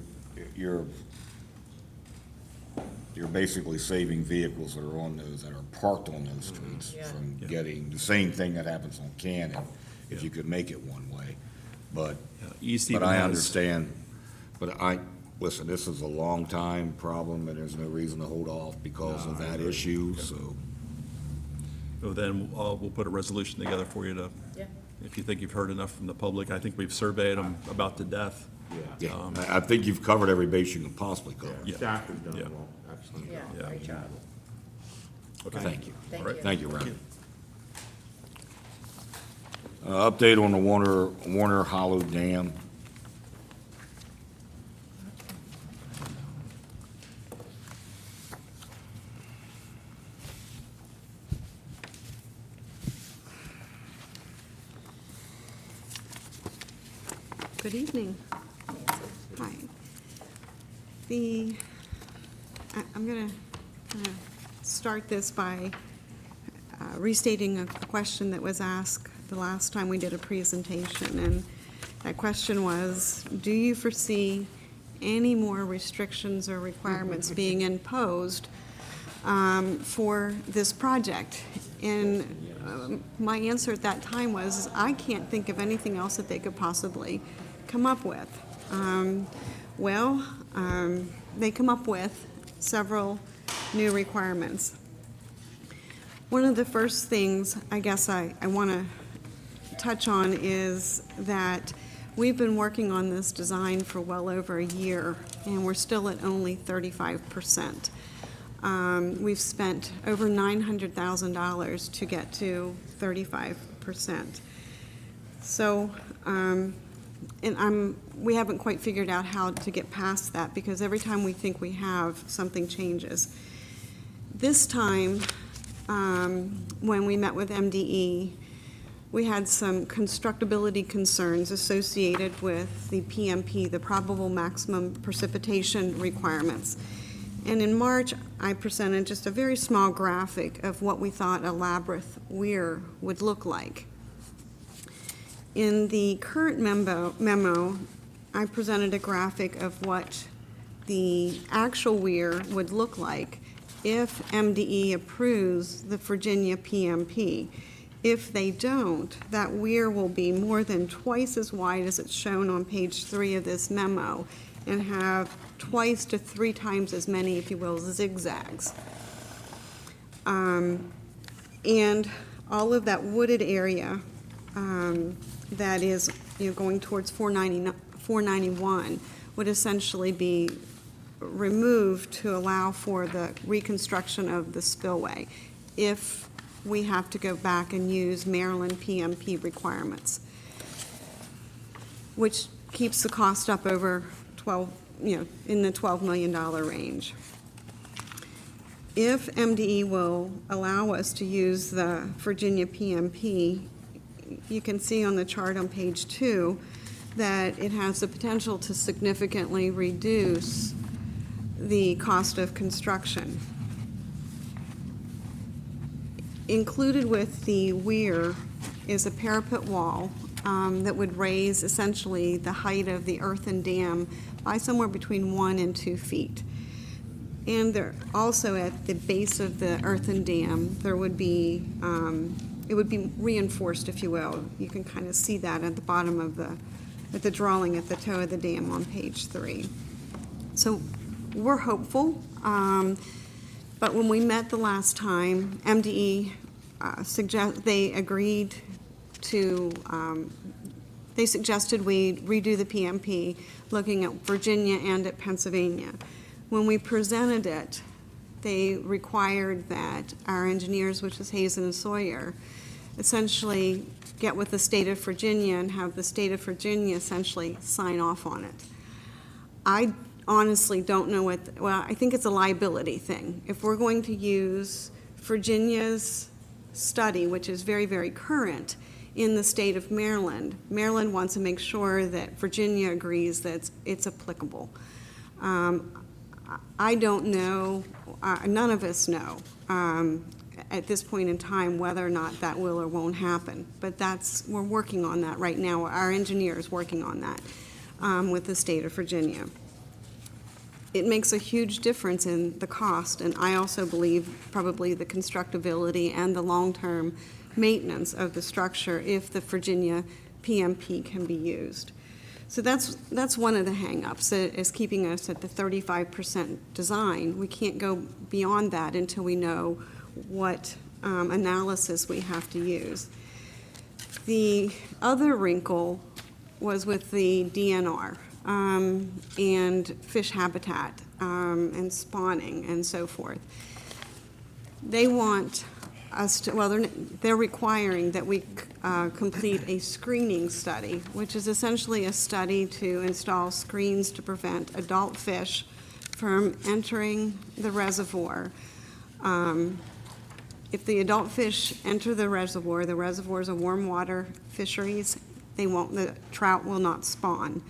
[SPEAKER 1] basically saving vehicles that are on those, that are parked on those streets
[SPEAKER 4] Yeah.
[SPEAKER 1] from
[SPEAKER 6] Yeah.
[SPEAKER 1] getting the same thing that happens on Cannon, if you could make it one way. But,
[SPEAKER 6] East
[SPEAKER 1] but
[SPEAKER 6] even
[SPEAKER 1] I
[SPEAKER 6] has-
[SPEAKER 1] understand, listen, this is a long time problem, and there's no reason to hold off because of that issue, so.
[SPEAKER 6] So then we'll put a resolution together for you to,
[SPEAKER 4] Yeah.
[SPEAKER 6] if you think you've heard enough from the public. I think we've surveyed them about to death.
[SPEAKER 1] Yeah, I think you've covered every base you can possibly cover.
[SPEAKER 6] Yeah.
[SPEAKER 9] Staff has done
[SPEAKER 6] Yeah.
[SPEAKER 9] well, excellent.
[SPEAKER 4] Yeah,
[SPEAKER 6] Yeah.
[SPEAKER 4] great job.
[SPEAKER 6] Okay.
[SPEAKER 1] Thank you.
[SPEAKER 4] Thank
[SPEAKER 6] All right.
[SPEAKER 4] you.
[SPEAKER 1] Thank you, Ron. Update on the Warner Hollow Dam.
[SPEAKER 10] Good evening. Hi. I'm going to start this by restating a question that was asked the last time we did a presentation. And that question was, do you foresee any more restrictions or requirements being imposed for this project? And my answer at that time was, I can't think of anything else that they could possibly come up with. They come up with several new requirements. One of the first things I guess I want to touch on is that we've been working on this design for well over a year, and we're still at only 35%. We've spent over $900,000 to get to 35%. So, we haven't quite figured out how to get past that, because every time we think we have, something changes. This time, when we met with MDE, we had some constructability concerns associated with the PMP, the probable maximum precipitation requirements. And in March, I presented just a very small graphic of what we thought a labyrinth weir would look like. In the current memo, I presented a graphic of what the actual weir would look like if MDE approves the Virginia PMP. If they don't, that weir will be more than twice as wide as it's shown on page 3 of this memo, and have twice to 3 times as many, if you will, zigzags. And all of that wooded area that is, going towards 491 would essentially be removed to allow for the reconstruction of the spillway if we have to go back and use Maryland PMP requirements, which keeps the cost up over 12, in the $12 million range. If MDE will allow us to use the Virginia PMP, you can see on the chart on page 2 that it has the potential to significantly reduce the cost of construction. Included with the weir is a parapet wall that would raise essentially the height of the earthen dam by somewhere between 1 and 2 feet. And there, also at the base of the earthen dam, there would be, it would be reinforced, if you will. You can kind of see that at the bottom of at the drawing at the toe of the dam on page 3. So we're hopeful, but when we met the last time, MDE they agreed to, they suggested we redo the PMP, looking at Virginia and at Pennsylvania. When we presented it, they required that our engineers, which is Hazen and Sawyer, essentially get with the state of Virginia and have the state of Virginia essentially sign off on it. I honestly don't know well, I think it's a liability thing. If we're going to use Virginia's study, which is very, very current, in the state of Maryland, Maryland wants to make sure that Virginia agrees that it's applicable. I don't know, none of us know at this point in time whether or not that will or won't happen, but we're working on that right now. Our engineer is working on that with the state of Virginia. It makes a huge difference in the cost, and I also believe probably the constructability and the long-term maintenance of the structure if the Virginia PMP can be used. So that's one of the hang-ups, is keeping us at the 35% design. We can't go beyond that until we know what analysis we have to use. The other wrinkle was with the DNR and fish habitat and spawning and so forth. They want us to, well, they're requiring that we complete a screening study, which is essentially a study to install screens to prevent adult fish from entering the reservoir. If the adult fish enter the reservoirs are warm water fisheries, the trout will not spawn.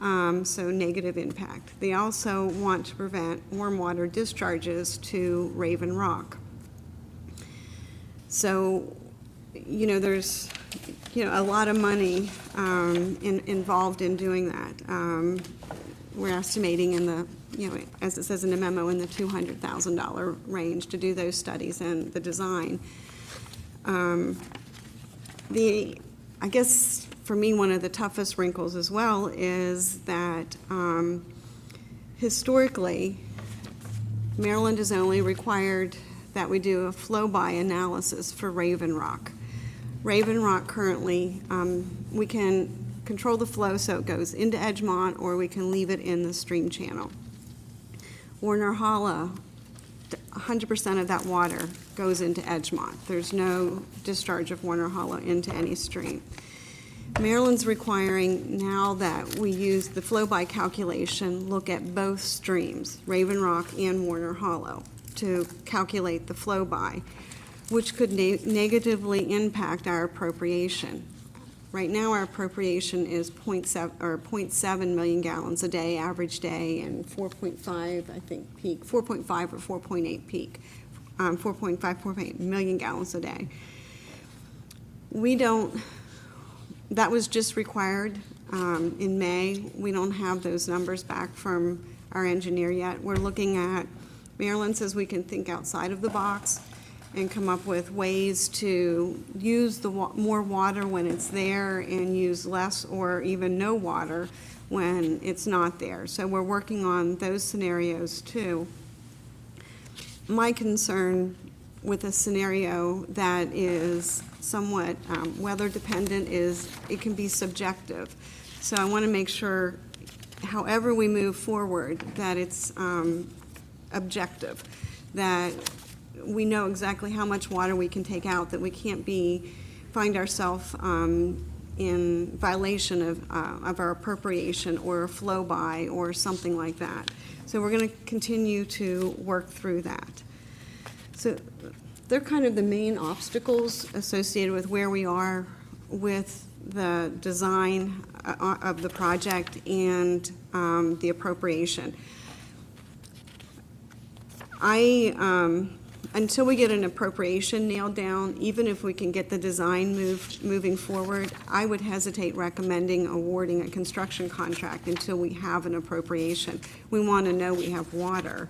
[SPEAKER 10] So negative impact. They also want to prevent warm water discharges to Raven Rock. So, there's, a lot of money involved in doing that. We're estimating in the, as it says in the memo, in the $200,000 range to do those studies and the design. I guess for me, one of the toughest wrinkles as well is that historically, Maryland has only required that we do a flow-by analysis for Raven Rock. Raven Rock currently, we can control the flow so it goes into Edgemont, or we can leave it in the stream channel. Warner Hollow, 100% of that water goes into Edgemont. There's no discharge of Warner Hollow into any stream. Maryland's requiring now that we use the flow-by calculation, look at both streams, Raven Rock and Warner Hollow, to calculate the flow-by, which could negatively impact our appropriation. Right now, our appropriation is 0.7 million gallons a day, average day, and 4.5, I think, peak, 4.5 or 4.8 peak, 4.8 million gallons a day. That was just required in May. We don't have those numbers back from our engineer yet. We're looking at, Maryland says we can think outside of the box and come up with ways to use the more water when it's there and use less or even no water when it's not there. So we're working on those scenarios too. My concern with a scenario that is somewhat weather dependent is it can be subjective. So I want to make sure, however we move forward, that it's objective, that we know exactly how much water we can take out, that we can't find ourselves in violation of our appropriation or a flow-by or something like that. So we're going to continue to work through that. So they're kind of the main obstacles associated with where we are with the design of the project and the appropriation. Until we get an appropriation nailed down, even if we can get the design moving forward, I would hesitate recommending awarding a construction contract until we have an appropriation. We want to know we have water,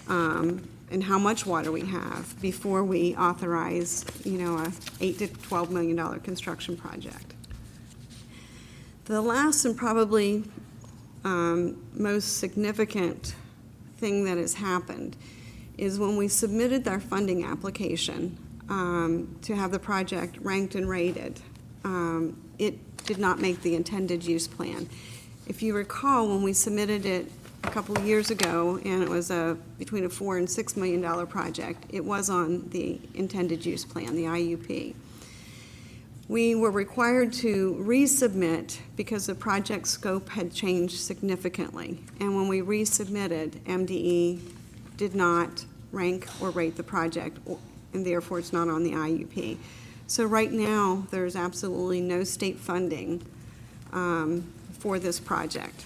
[SPEAKER 10] and how much water we have before we authorize, a $8 to $12 million construction project. The last and probably most significant thing that has happened is when we submitted our funding application to have the project ranked and rated, it did not make the intended use plan. If you recall, when we submitted it a couple of years ago, and it was between a $4 and $6 million project, it was on the intended use plan, the IUP. We were required to resubmit because the project scope had changed significantly. And when we resubmitted, MDE did not rank or rate the project, and therefore it's not on the IUP. So right now, there's absolutely no state funding for this project.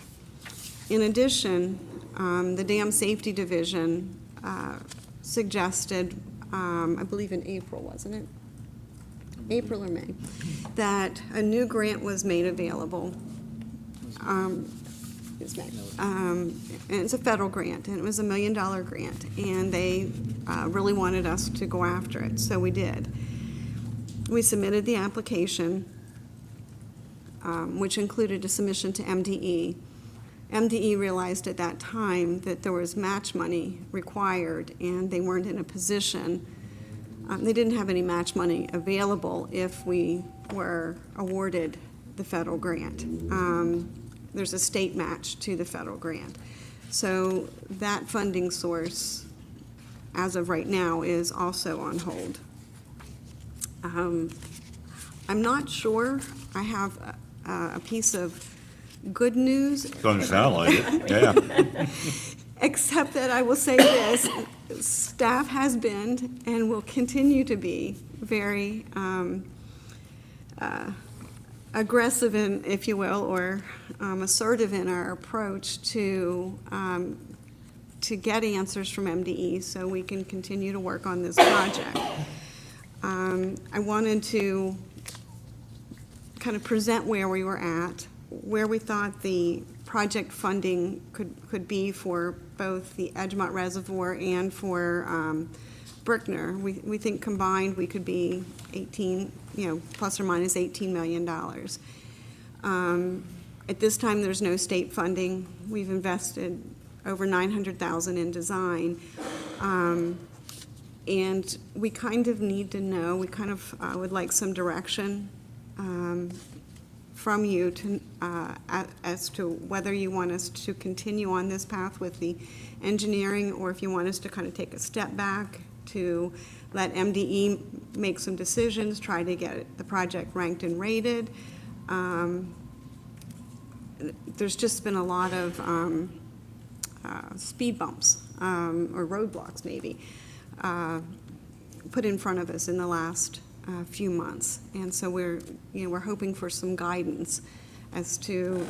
[SPEAKER 10] In addition, the Dam Safety Division suggested, I believe in April, wasn't it? April or May, that a new grant was made available. It's May. And it's a federal grant, and it was $1 million grant, and they really wanted us to go after it, so we did. We submitted the application, which included a submission to MDE. MDE realized at that time that there was match money required, and they weren't in a position. They didn't have any match money available if we were awarded the federal grant. There's a state match to the federal grant. So that funding source, as of right now, is also on hold. I'm not sure. I have a piece of good news.
[SPEAKER 1] Doesn't sound like it, yeah.
[SPEAKER 10] Except that I will say this, staff has been and will continue to be very aggressive in, if you will, or assertive in our approach to get answers from MDE so we can continue to work on this project. I wanted to kind of present where we were at, where we thought the project funding could be for both the Edgemont Reservoir and for Brickner. We think combined we could be 18, plus or minus $18 million. At this time, there's no state funding. We've invested over $900,000 in design. And we kind of need to know, we kind of would like some direction from you to, as to whether you want us to continue on this path with the engineering, or if you want us to kind of take a step back to let MDE make some decisions, try to get the project ranked and rated. There's just been a lot of speed bumps, or roadblocks maybe, put in front of us in the last few months, and so we're hoping for some guidance as to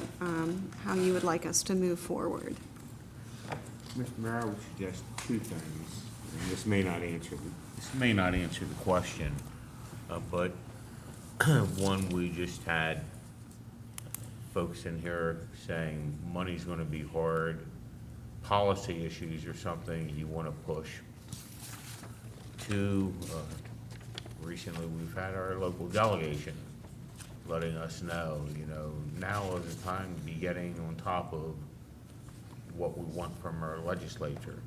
[SPEAKER 10] how you would like us to move forward.
[SPEAKER 9] Mr. Mayor, I would suggest two things, and this may not answer the question, but one, we just had folks in here saying money's going to be hard, policy issues or something you want to push. Two, recently we've had our local delegation letting us know, now is the time to be getting on top of what we want from our legislature.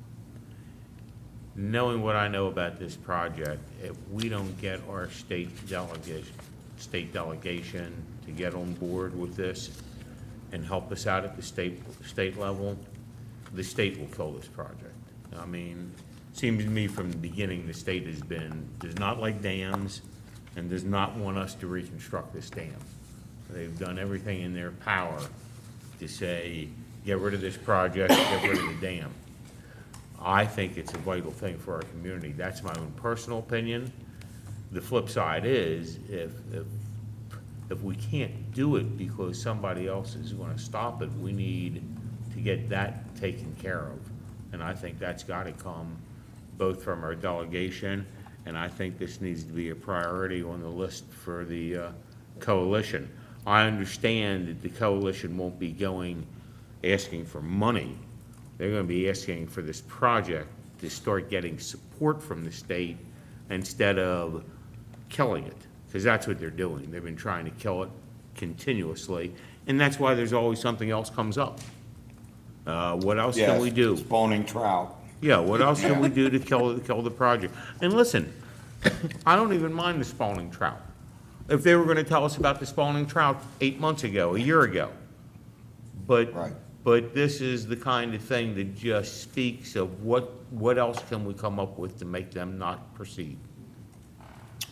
[SPEAKER 9] Knowing what I know about this project, if we don't get our state delegation to get on board with this and help us out at the state level, the state will fill this project. I mean, seems to me from the beginning the state does not like dams and does not want us to reconstruct this dam. They've done everything in their power to say, get rid of this project, get rid of the dam. I think it's a vital thing for our community. That's my own personal opinion. The flip side is, if we can't do it because somebody else is going to stop it, we need to get that taken care of. And I think that's got to come both from our delegation, and I think this needs to be a priority on the list for the coalition. I understand that the coalition won't be asking for money. They're gonna be asking for this project to start getting support from the state instead of killing it, because that's what they're doing. They've been trying to kill it continuously, and that's why there's always something else comes up. What else can we do?
[SPEAKER 1] Spawning trout.
[SPEAKER 9] Yeah, what else can we do to kill the project? And listen, I don't even mind the spawning trout. If they were gonna tell us about the spawning trout 8 months ago, a year ago. But,
[SPEAKER 1] Right.
[SPEAKER 9] but this is the kind of thing that just speaks of what else can we come up with to make them not proceed?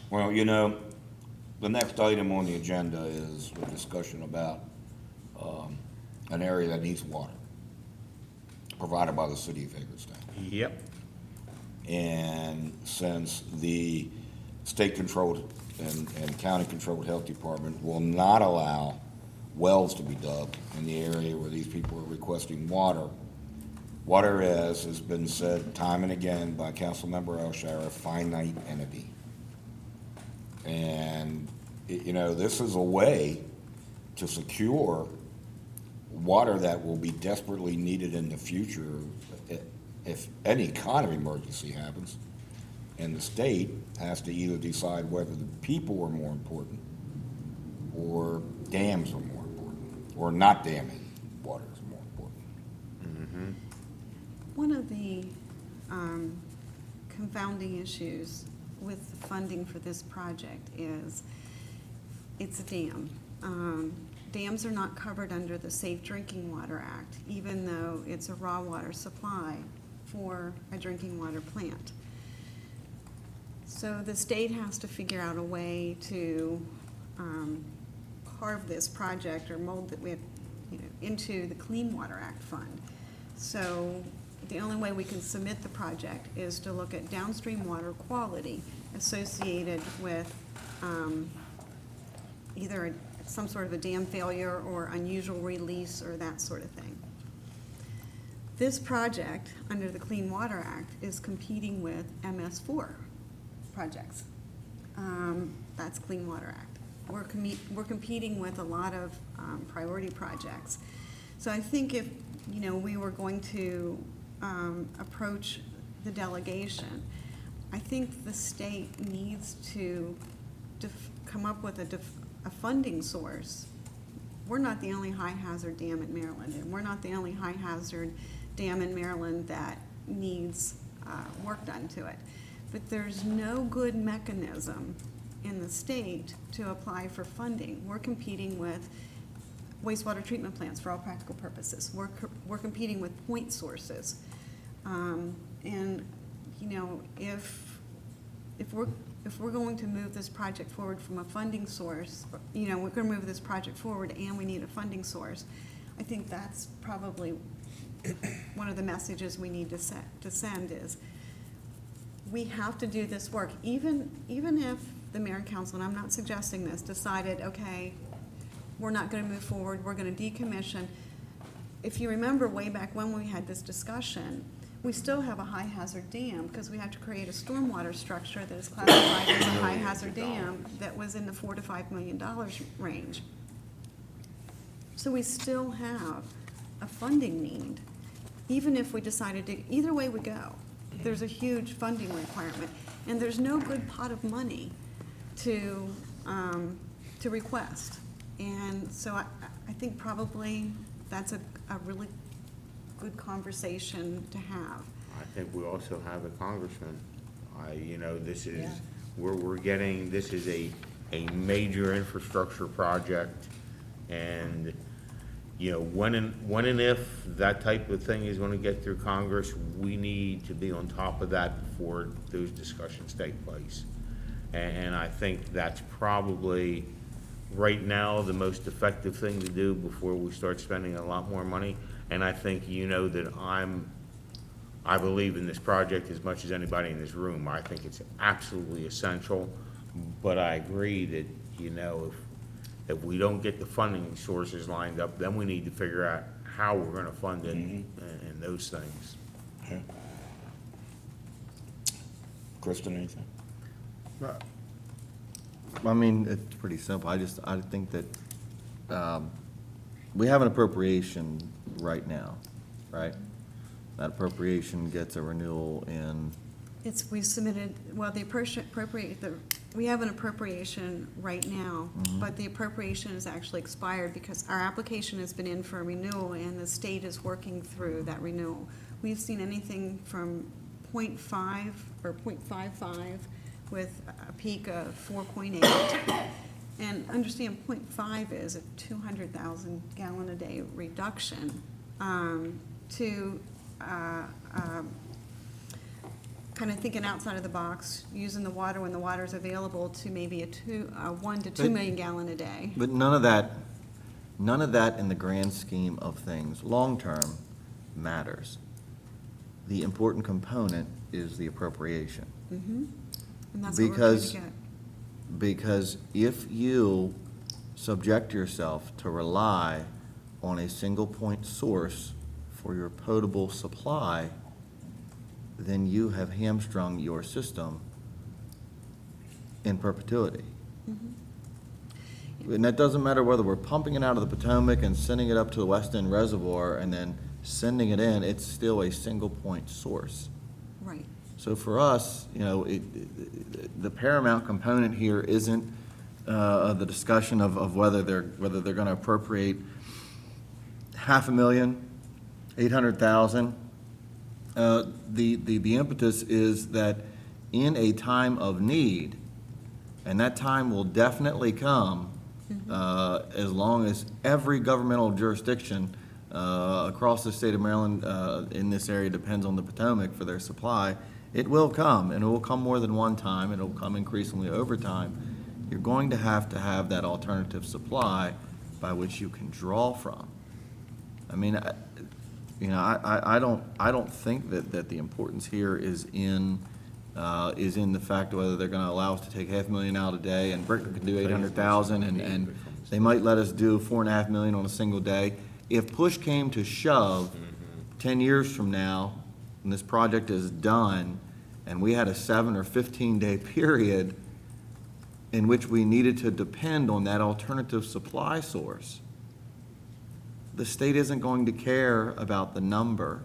[SPEAKER 1] Well, the next item on the agenda is a discussion about an area that needs water, provided by the city of Hagerstown.
[SPEAKER 9] Yep.
[SPEAKER 1] And since the state-controlled and county-controlled health department will not allow wells to be dug in the area where these people are requesting water, water has been said time and again by Councilmember Elshire, a finite entity. And, this is a way to secure water that will be desperately needed in the future if any kind of emergency happens. And the state has to either decide whether the people are more important or dams are more important, or not damming water is more important.
[SPEAKER 10] One of the confounding issues with funding for this project is it's a dam. Dams are not covered under the Safe Drinking Water Act, even though it's a raw water supply for a drinking water plant. So the state has to figure out a way to carve this project or mold it into the Clean Water Act fund. So the only way we can submit the project is to look at downstream water quality associated with either some sort of a dam failure or unusual release or that sort of thing. This project, under the Clean Water Act, is competing with MS4 projects. That's Clean Water Act. We're competing with a lot of priority projects. So I think if, we were going to approach the delegation, I think the state needs to come up with a funding source. We're not the only high-hazard dam in Maryland, and we're not the only high-hazard dam in Maryland that needs work done to it. But there's no good mechanism in the state to apply for funding. We're competing with wastewater treatment plants for all practical purposes. We're competing with point sources. And, if we're going to move this project forward from a funding source, we're going to move this project forward and we need a funding source, I think that's probably one of the messages we need to send is we have to do this work, even if the mayor and council, and I'm not suggesting this, decided, okay, we're not going to move forward, we're going to decommission. If you remember way back when we had this discussion, we still have a high hazard dam because we have to create a stormwater structure that is classified as a high hazard dam that was in the $4 to $5 million range. So we still have a funding need, even if we decided to, either way we go, there's a huge funding requirement, and there's no good pot of money to request. And so I think probably that's a really good conversation to have.
[SPEAKER 9] I think we also have a congressman. This is, this is a major infrastructure project. And, when and if that type of thing is gonna get through Congress, we need to be on top of that before those discussions take place. And I think that's probably, right now, the most effective thing to do before we start spending a lot more money. And I think that I believe in this project as much as anybody in this room. I think it's absolutely essential, but I agree that, if we don't get the funding sources lined up, then we need to figure out how we're gonna fund it and those things.
[SPEAKER 1] Kristen, anything?
[SPEAKER 5] I mean, it's pretty simple. I think that, we have an appropriation right now, right? That appropriation gets a renewal in,
[SPEAKER 10] We submitted, well, we have an appropriation right now, but the appropriation is actually expired because our application has been in for a renewal and the state is working through that renewal. We've seen anything from 0.5 or 0.55 with a peak of 4.8. And understand 0.5 is a 200,000 gallon a day reduction to kind of thinking outside of the box, using the water when the water is available to maybe a 1 to 2 million gallon a day.
[SPEAKER 5] but none of that in the grand scheme of things, long-term, matters. The important component is the appropriation.
[SPEAKER 10] And that's what we're trying to
[SPEAKER 5] Because-
[SPEAKER 10] get.
[SPEAKER 5] Because if you subject yourself to rely on a single point source for your potable supply, then you have hamstrung your system in perpetuity. And that doesn't matter whether we're pumping it out of the Potomac and sending it up to the West End Reservoir and then sending it in, it's still a single point source.
[SPEAKER 10] Right.
[SPEAKER 5] So for us, the paramount component here isn't the discussion of whether they're going to appropriate 500,000, 800,000. The impetus is that in a time of need, and that time will definitely come as long as every governmental jurisdiction across the state of Maryland in this area depends on the Potomac for their supply. It will come, and it will come more than one time, and it will come increasingly over time. You're going to have that alternative supply by which you can draw from. I mean, I don't think that the importance here is in the fact of whether they're gonna allow us to take 500,000 out a day, and Brickner can do 800,000, and they might let us do 4.5 million on a single day. If push came to shove, 10 years from now, when this project is done, and we had a 7 or 15-day period in which we needed to depend on that alternative supply source, the state isn't going to care about the number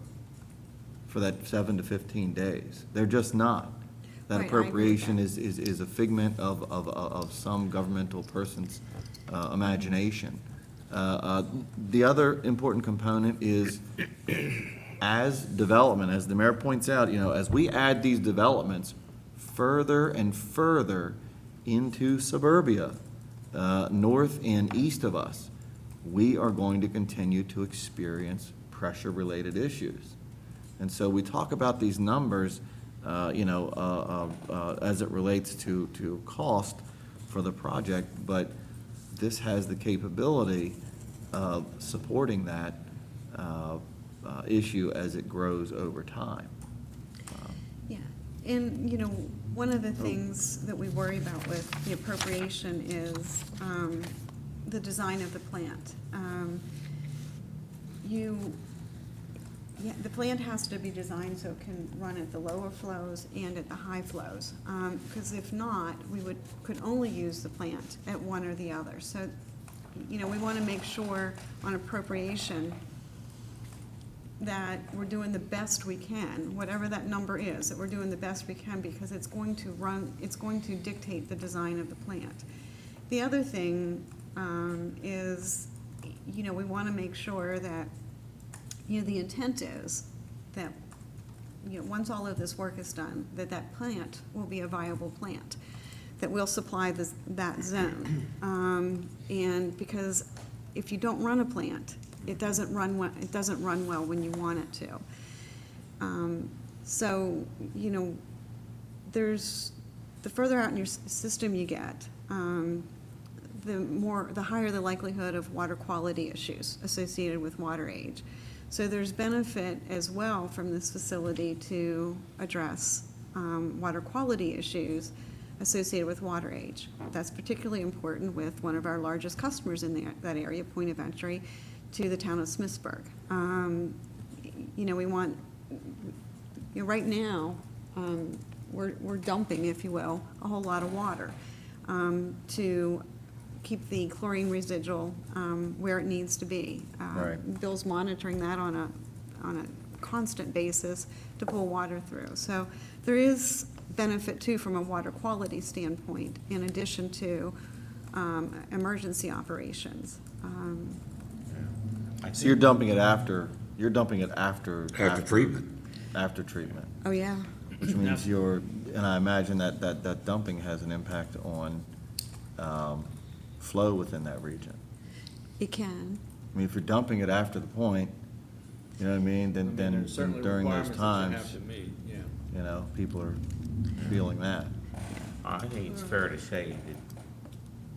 [SPEAKER 5] for that 7 to 15 days. They're just not. That
[SPEAKER 10] Right, I agree with
[SPEAKER 5] appropriation is a figment of some governmental person's imagination. The other important component is as development, as the mayor points out, as we add these developments further and further into suburbia, north and east of us, we are going to continue to experience pressure-related issues. And so we talk about these numbers, as it relates to cost for the project, but this has the capability of supporting that issue as it grows over time.
[SPEAKER 10] Yeah, and, one of the things that we worry about with the appropriation is the design of the plant. The plant has to be designed so it can run at the lower flows and at the high flows. Because if not, we could only use the plant at one or the other. So, we want to make sure on appropriation that we're doing the best we can, whatever that number is, that we're doing the best we can, because it's going to dictate the design of the plant. The other thing is, we want to make sure that, the intent is that, once all of this work is done, that plant will be a viable plant, that will supply that zone. And because if you don't run a plant, it doesn't run well when you want it to. So, there's, the further out in your system you get, the higher the likelihood of water quality issues associated with water age. So there's benefit as well from this facility to address water quality issues associated with water age. That's particularly important with one of our largest customers in that area, point of entry to the town of Smithsburg. We want, right now, we're dumping, if you will, a whole lot of water to keep the chlorine residual where it needs to be.
[SPEAKER 5] Right.
[SPEAKER 10] Bill's monitoring that on a constant basis to pull water through. So there is benefit too from a water quality standpoint, in addition to emergency operations.
[SPEAKER 5] So you're dumping it after
[SPEAKER 1] treatment.
[SPEAKER 5] After treatment,
[SPEAKER 10] Oh, yeah.
[SPEAKER 5] which means and I imagine that dumping has an impact on flow within that region.
[SPEAKER 10] It can.
[SPEAKER 5] I mean, if you're dumping it after the point, you know what I mean, then during those times, you know, people are feeling that.
[SPEAKER 9] I think it's fair to say that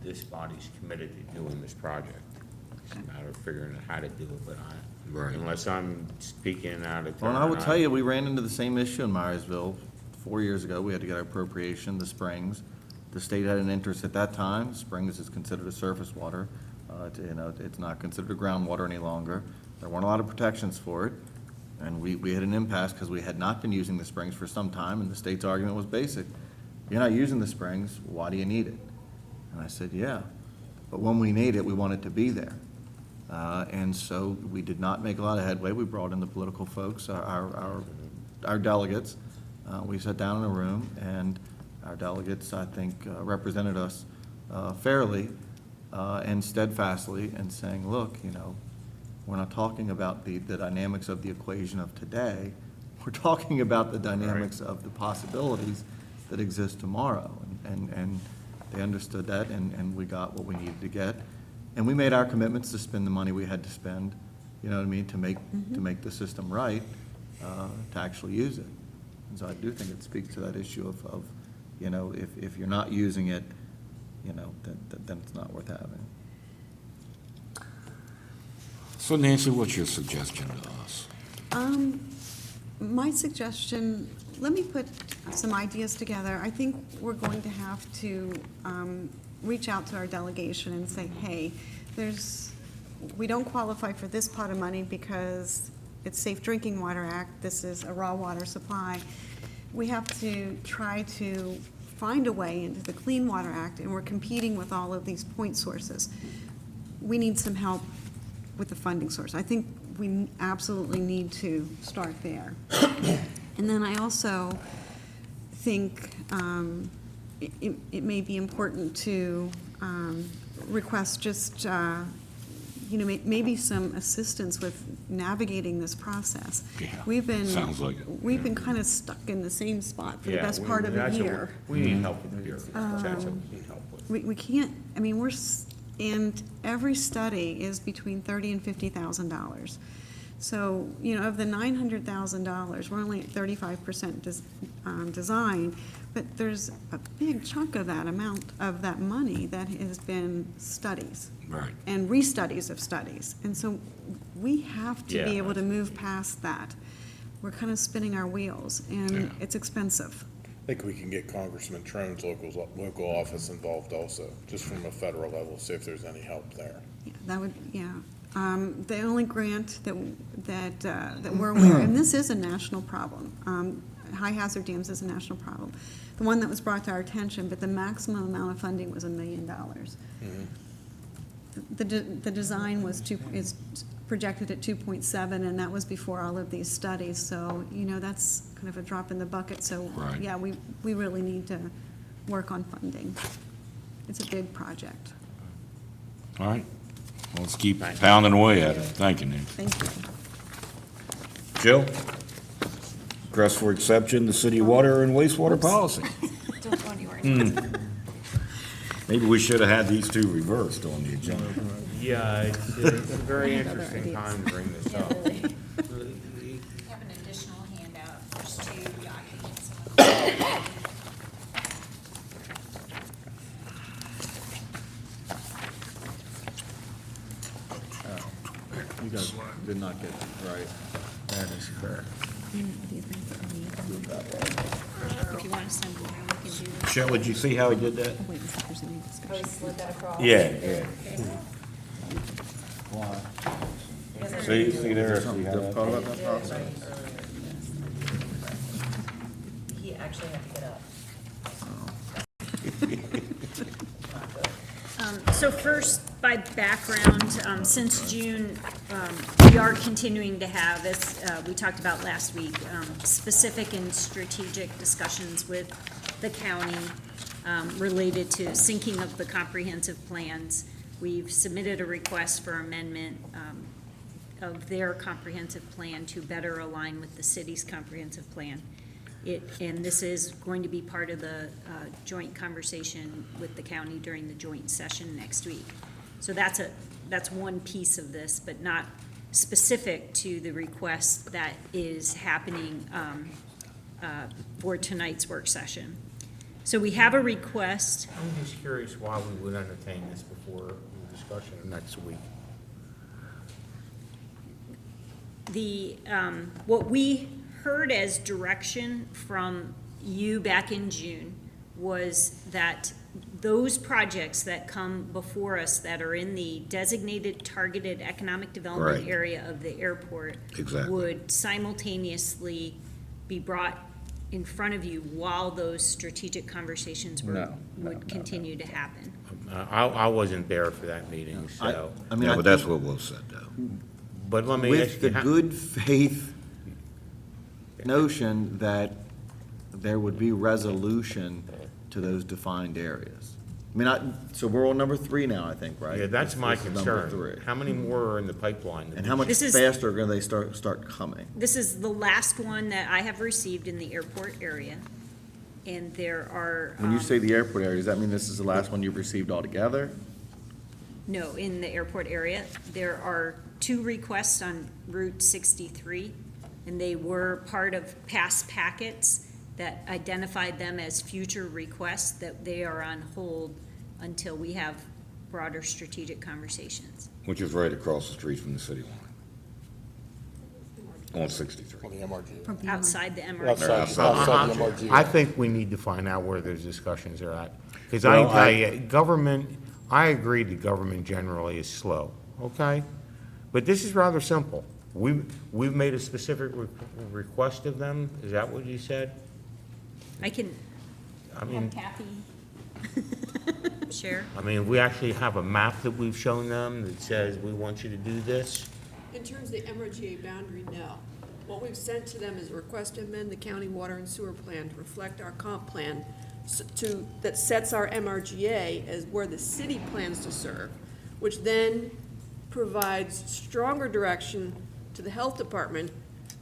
[SPEAKER 9] this body's committed to doing this project. It's a matter of figuring out how to do it, but
[SPEAKER 1] Right.
[SPEAKER 9] unless I'm speaking out of turn.
[SPEAKER 5] Well, and I would tell you, we ran into the same issue in Myersville 4 years ago. We had to get our appropriation, the springs. The state had an interest at that time. Springs is considered a surface water. You know, it's not considered a groundwater any longer. There weren't a lot of protections for it. And we had an impasse because we had not been using the springs for some time, and the state's argument was basic. You're not using the springs, why do you need it? And I said, yeah, but when we need it, we want it to be there. And so we did not make a lot of headway. We brought in the political folks, our delegates. We sat down in a room, and our delegates, I think, represented us fairly and steadfastly in saying, look, you know, we're not talking about the dynamics of the equation of today. We're talking about the dynamics of the possibilities that exist tomorrow. And they understood that, and we got what we needed to get. And we made our commitments to spend the money we had to spend, you know what I mean, to make the system right, to actually use it. And so I do think it speaks to that issue of you know, if you're not using it, you know, then it's not worth having.
[SPEAKER 1] So Nancy, what's your suggestion to us?
[SPEAKER 10] My suggestion, let me put some ideas together. I think we're going to have to reach out to our delegation and say, hey, we don't qualify for this pot of money because it's Safe Drinking Water Act, this is a raw water supply. We have to try to find a way into the Clean Water Act, and we're competing with all of these point sources. We need some help with the funding source. I think we absolutely need to start there. And then I also think it may be important to request just, you know, maybe some assistance with navigating this process.
[SPEAKER 1] Yeah, sounds like it.
[SPEAKER 10] We've been kind of stuck in the same spot for the best part of a
[SPEAKER 9] that's what
[SPEAKER 10] year.
[SPEAKER 9] We need help with the bureaucracy. That's what we need help with.
[SPEAKER 10] We can't, I mean, and every study is between $30,000 and $50,000. So, you know, of the $900,000, we're only at 35% design, but there's a big chunk of that amount, of that money that has been studies.
[SPEAKER 1] Right.
[SPEAKER 10] And restudies of studies. And so we have to be
[SPEAKER 9] Yeah.
[SPEAKER 10] able to move past that. We're kind of spinning our wheels, and it's expensive.
[SPEAKER 11] I think we can get Congressman Trone's local office involved also, just from a federal level, see if there's any help there.
[SPEAKER 10] Yeah, that would, yeah. The only grant that we're aware, and this is a national problem, high hazard dams is a national problem. The one that was brought to our attention, but the maximum amount of funding was $1 million. The design is projected at 2.7, and that was before all of these studies, so, you know, that's kind of a drop in the bucket, so,
[SPEAKER 1] Right.
[SPEAKER 10] yeah, we really need to work on funding. It's a big project.
[SPEAKER 1] All right, well, let's keep pounding away at it. Thank you, Nancy.
[SPEAKER 10] Thank you.
[SPEAKER 1] Jill? Request for exception, the city water and wastewater policy.
[SPEAKER 4] Don't go anywhere.
[SPEAKER 1] Maybe we should have had these two reversed on the agenda.
[SPEAKER 9] Yeah, it's a very interesting time to bring this up.
[SPEAKER 4] We have an additional handout, there's 2 documents.
[SPEAKER 5] You guys did not get it right. That is fair.
[SPEAKER 10] If you want to send me, we can do it.
[SPEAKER 1] Shelley, did you see how he did that?
[SPEAKER 10] Wait and see if there's any discussion.
[SPEAKER 4] Slid that across.
[SPEAKER 1] Yeah. See there? See how that-
[SPEAKER 5] Difficult about that process?
[SPEAKER 4] actually have to get up. Not good.
[SPEAKER 12] So first, by background, since June, we are continuing to have, as we talked about last week, specific and strategic discussions with the county related to syncing of the comprehensive plans. We've submitted a request for amendment of their comprehensive plan to better align with the city's comprehensive plan. And this is going to be part of the joint conversation with the county during the joint session next week. So that's one piece of this, but not specific to the request that is happening for tonight's work session. So we have a request.
[SPEAKER 9] I'm just curious why we would entertain this before the discussion next week.
[SPEAKER 12] What we heard as direction from you back in June was that those projects that come before us that are in the designated targeted economic development
[SPEAKER 1] Right.
[SPEAKER 12] area of the airport
[SPEAKER 1] Exactly.
[SPEAKER 12] would simultaneously be brought in front of you while those strategic conversations would continue to happen.
[SPEAKER 9] I wasn't there for that meeting, so,
[SPEAKER 5] I mean,
[SPEAKER 1] Yeah,
[SPEAKER 5] I
[SPEAKER 1] but that's
[SPEAKER 5] think
[SPEAKER 1] what Will said, though.
[SPEAKER 9] but let me
[SPEAKER 5] with
[SPEAKER 9] ask
[SPEAKER 5] the
[SPEAKER 9] you,
[SPEAKER 5] good faith notion that there would be resolution to those defined areas. I mean, so we're on number 3 now, I think, right?
[SPEAKER 9] yeah, that's my
[SPEAKER 5] This is number
[SPEAKER 9] concern.
[SPEAKER 5] 3.
[SPEAKER 9] How many more are in the pipeline?
[SPEAKER 5] And how much
[SPEAKER 12] This is-
[SPEAKER 5] faster are gonna they start coming?
[SPEAKER 12] This is the last one that I have received in the airport area, and there are.
[SPEAKER 5] When you say the airport area, does that mean this is the last one you've received altogether?
[SPEAKER 12] No, in the airport area, there are 2 requests on Route 63, and they were part of past packets that identified them as future requests, that they are on hold until we have broader strategic conversations.
[SPEAKER 1] Which is right across the street from the city line. On 63.
[SPEAKER 11] On the MRG.
[SPEAKER 12] Outside the MRG.
[SPEAKER 11] Outside the MRG.
[SPEAKER 9] I think we need to find out where those discussions are at. Because
[SPEAKER 1] Well,
[SPEAKER 9] I tell you, government, I agree that government generally is slow, okay? But this is rather simple. We've made a specific request of them, is that what you said?
[SPEAKER 12] I can
[SPEAKER 9] I mean,
[SPEAKER 12] have Kathy share.
[SPEAKER 9] I mean, we actually have a map that we've shown them that says, we want you to do this.
[SPEAKER 13] In terms of the MRGA boundary, no. What we've sent to them is a request to amend the county water and sewer plan to reflect our comp plan that sets our MRGA as where the city plans to serve, which then provides stronger direction to the health department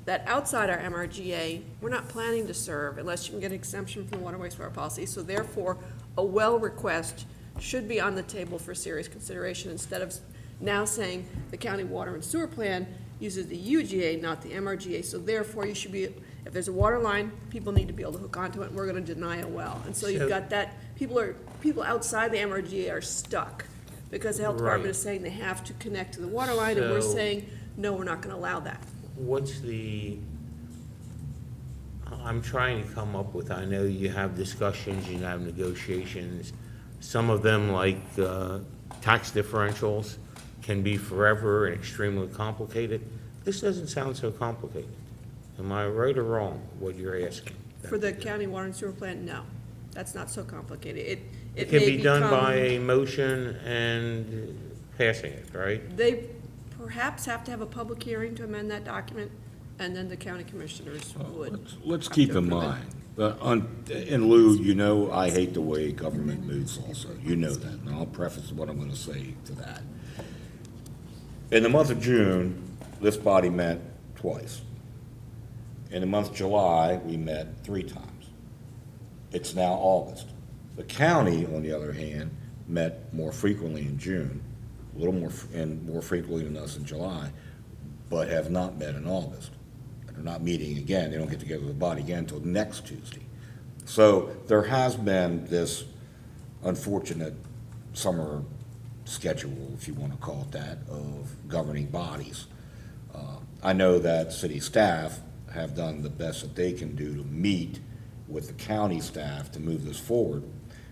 [SPEAKER 13] that outside our MRGA, we're not planning to serve unless you can get an exemption from the water wastewater policy. So therefore, a well request should be on the table for serious consideration instead of now saying the county water and sewer plan uses the UGA, not the MRGA. So therefore, you should be, if there's a water line, people need to be able to hook onto it, and we're gonna deny a well. And so you've got that, people outside the MRGA are stuck because the health department
[SPEAKER 9] Right.
[SPEAKER 13] is saying they have to connect to the water line, and we're
[SPEAKER 9] So-
[SPEAKER 13] saying, no, we're not gonna allow that.
[SPEAKER 9] I'm trying to come up with, I know you have discussions, you have negotiations. Some of them, like tax differentials, can be forever and extremely complicated. This doesn't sound so complicated. Am I right or wrong, what you're asking?
[SPEAKER 13] For the county water and sewer plant, no, that's not so complicated.
[SPEAKER 9] It can
[SPEAKER 13] may
[SPEAKER 9] be done
[SPEAKER 13] become-
[SPEAKER 9] by a motion and passing it, right?
[SPEAKER 13] They perhaps have to have a public hearing to amend that document, and then the county commissioners would.
[SPEAKER 1] Let's keep in mind, in lieu, you know, I hate the way government moves also. You know that, and I'll preface what I'm gonna say to that. In the month of June, this body met twice. In the month of July, we met 3 times. It's now August. The county, on the other hand, met more frequently in June, a little more, and more frequently than us in July, but have not met in August. They're not meeting again, they don't get together with the body again until next Tuesday. So there has been this unfortunate summer schedule, if you want to call it that, of governing bodies. I know that city staff have done the best that they can do to meet with the county staff to move this forward.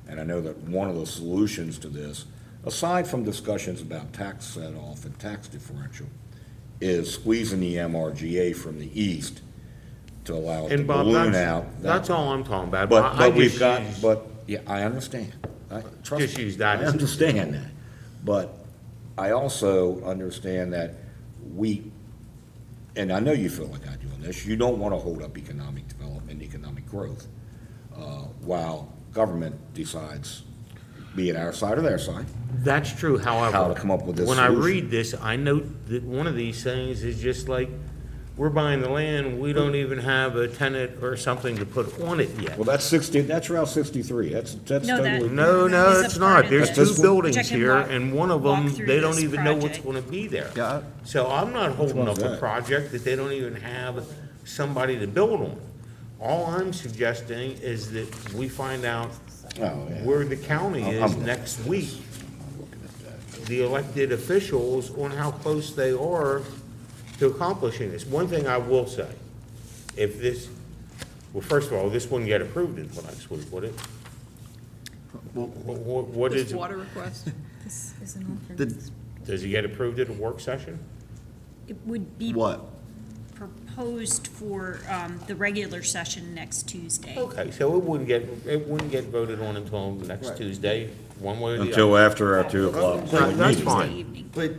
[SPEAKER 1] And I know that one of the solutions to this, aside from discussions about tax set-off and tax differential, is squeezing the MRGA from the east to allow it to
[SPEAKER 9] And Bob,
[SPEAKER 1] balloon out.
[SPEAKER 9] that's all I'm talking about.
[SPEAKER 1] But,
[SPEAKER 9] I
[SPEAKER 1] but we've
[SPEAKER 9] just
[SPEAKER 1] got,
[SPEAKER 9] use-
[SPEAKER 1] but, yeah, I understand. Trust
[SPEAKER 9] Just
[SPEAKER 1] me,
[SPEAKER 9] use that
[SPEAKER 1] I
[SPEAKER 9] as-
[SPEAKER 1] understand that. But I also understand that and I know you feel like I do on this, you don't want to hold up economic development, economic growth, while government decides, be it our side or their side.
[SPEAKER 9] That's true, however.
[SPEAKER 1] How to come up with this
[SPEAKER 9] When I
[SPEAKER 1] solution.
[SPEAKER 9] read this, I note that one of these things is just like, we're buying the land, we don't even have a tenant or something to put on it yet.
[SPEAKER 1] Well, that's Route 63, that's
[SPEAKER 12] No, that-
[SPEAKER 1] totally.
[SPEAKER 9] No,
[SPEAKER 12] Is
[SPEAKER 9] no,
[SPEAKER 12] a
[SPEAKER 9] it's
[SPEAKER 12] part
[SPEAKER 9] not.
[SPEAKER 12] of
[SPEAKER 9] There's
[SPEAKER 12] this,
[SPEAKER 9] two buildings
[SPEAKER 12] which I can
[SPEAKER 9] here,
[SPEAKER 12] walk-
[SPEAKER 9] and one of
[SPEAKER 12] walk
[SPEAKER 9] them,
[SPEAKER 12] through
[SPEAKER 9] they don't
[SPEAKER 12] this
[SPEAKER 9] even know what's
[SPEAKER 12] project.
[SPEAKER 9] gonna be there.
[SPEAKER 5] Yeah,
[SPEAKER 9] So I'm not holding
[SPEAKER 1] one's
[SPEAKER 9] up a
[SPEAKER 1] that?
[SPEAKER 9] project that they don't even have somebody to build on. All I'm suggesting is that we find out
[SPEAKER 1] Oh, yeah.
[SPEAKER 9] where the county
[SPEAKER 1] I'm
[SPEAKER 9] is
[SPEAKER 1] looking.
[SPEAKER 9] next week, the elected officials, on how close they are to accomplishing this. One thing I will say, if this, well, first of all, this wouldn't get approved until next week, would it? What
[SPEAKER 13] This
[SPEAKER 9] is,
[SPEAKER 13] water request.
[SPEAKER 12] This is an
[SPEAKER 5] The-
[SPEAKER 12] alternate.
[SPEAKER 9] does it get approved at a work session?
[SPEAKER 12] It would be
[SPEAKER 5] what?
[SPEAKER 12] proposed for the regular session next Tuesday.
[SPEAKER 9] Okay, so it wouldn't get voted on until next Tuesday, one way or the other.
[SPEAKER 1] Until after our 2 o'clock.
[SPEAKER 9] Right, that's
[SPEAKER 12] Tuesday
[SPEAKER 9] fine.
[SPEAKER 12] evening.
[SPEAKER 5] But